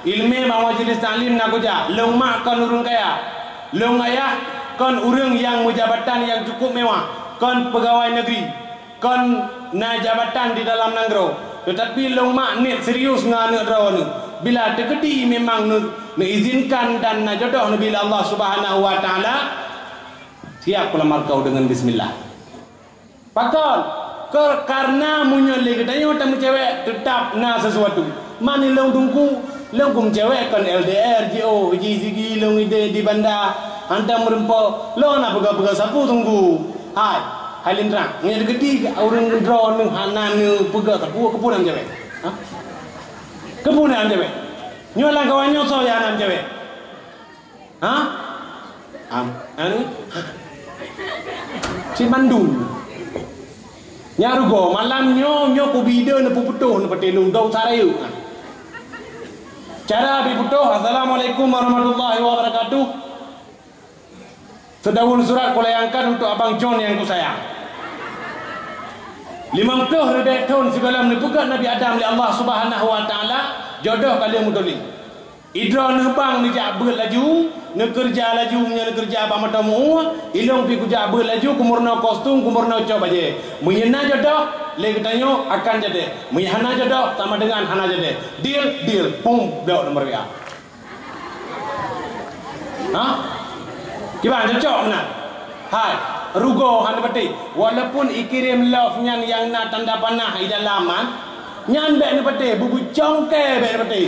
Ilme ba majlis taklim na kuja. Long ma kon urang kaya. Long ayah kon urang yang mujabatan yang cukup mewah. Kon pegawai negeri. Kon na jabatan di dalam nanggro. Tetapi long mak ni serius ngana draw ni. Bila tegedi memang izinkan dan nak jodoh bila Allah Subhanahu wa taala siap pelamar kau dengan bismillah. Pakon karena munyol lagi dayo tamu cewek tetap na sesuatu. Mani long tungku long kum cewek kan LDR JO GCG long ide di banda hantam merempo lo na pega sapu tunggu. Hai Halindra, ni ada gede orang draw ni hanan ni pega sapu kepunan cewek. Kepunan cewek. Nyolang kawan nyoso ya anam cewek. Anu si Bandung. Nyarugo malam nyo ku bida ne puputuh ne petelung dau sarayu. Cara biputuh assalamualaikum warahmatullahi wabarakatuh. Sedahulu surat kulayangkan untuk Abang John yang ku sayang. 50 lebih tahun segala menepukan Nabi Adam oleh Allah Subhanahu wa taala jodoh kalian mutoli. Idra nebang ni jak ber laju, ne kerja laju nya ne kerja apa matamu, ilong pi ku jak ber laju kumurna kostum kumurna coba je. Menyena jodoh le ketanyo akan jadi. Menyana jodoh sama dengan hana jadi. Deal pum dok nomor WA. Kiban cocok benar. Hai rugo han peti walaupun ikirim love nyan yang na tanda panah di dalaman nyan be ne peti bubu congke be ne peti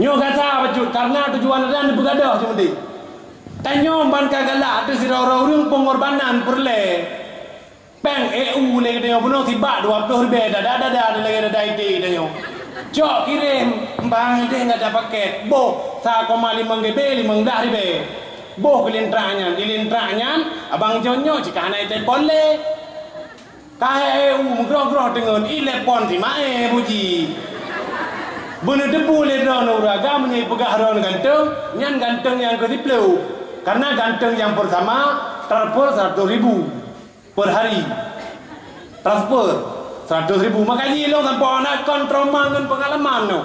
nyo kata baju karena tujuan dan begadah cuma di tanyo ban kagala tu sira urang pengorbanan perle peng EU le dia buno tiba 20 ribu dada le dai ti tanyo cok kirim bang dia enggak ada paket boh 1,5 GB 5 ribu boh ilintraknya abang jonyo jika anak itu boleh KHU menggerok-gerok dengan ilepon si mae buji bener debu le drone uraga menyai pegah ron ganteng nyan ganteng yang kediplu karena ganteng yang pertama transfer 100.000 per hari transfer 100.000 makanya ilong sampai anak kontrol dengan pengalaman no.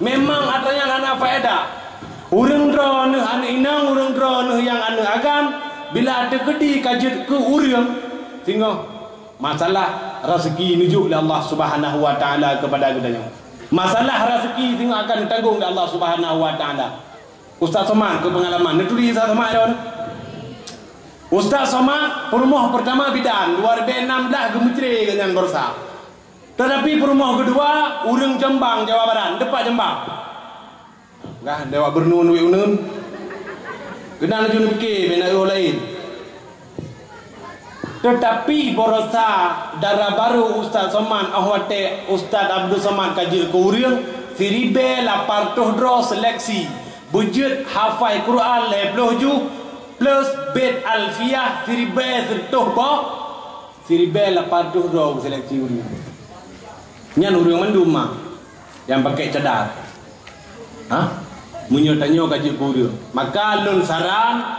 Memang adanya anak faedah. Urang drone anu inang urang drone yang anu agam bila ada gede kajut ke urang sehingga masalah rezeki nuju oleh Allah Subhanahu wa taala kepada gedanya. Masalah rezeki sehingga akan ditanggung oleh Allah Subhanahu wa taala. Ustaz Somad ke pengalaman netuli Ustaz Somad don. Ustaz Somad perumah pertama bidan 2016 gemutre dengan borsa. Tetapi perumah kedua urang Jembang Jawa Barat depan Jembang. Gah dewa bernun we unun. Kenal jun fikir bena lain. Tetapi borosa darah baru Ustaz Somad ahwate Ustaz Abdul Somad kajil ke urang siribe 800 draw seleksi bujut hafai Quran 50 plus bed alfiyah siribe sertuh ba siribe 800 draw seleksi urang. Nyan urang menduma yang pakai cadar. Munyo tanyo kaji kurio maka lun saran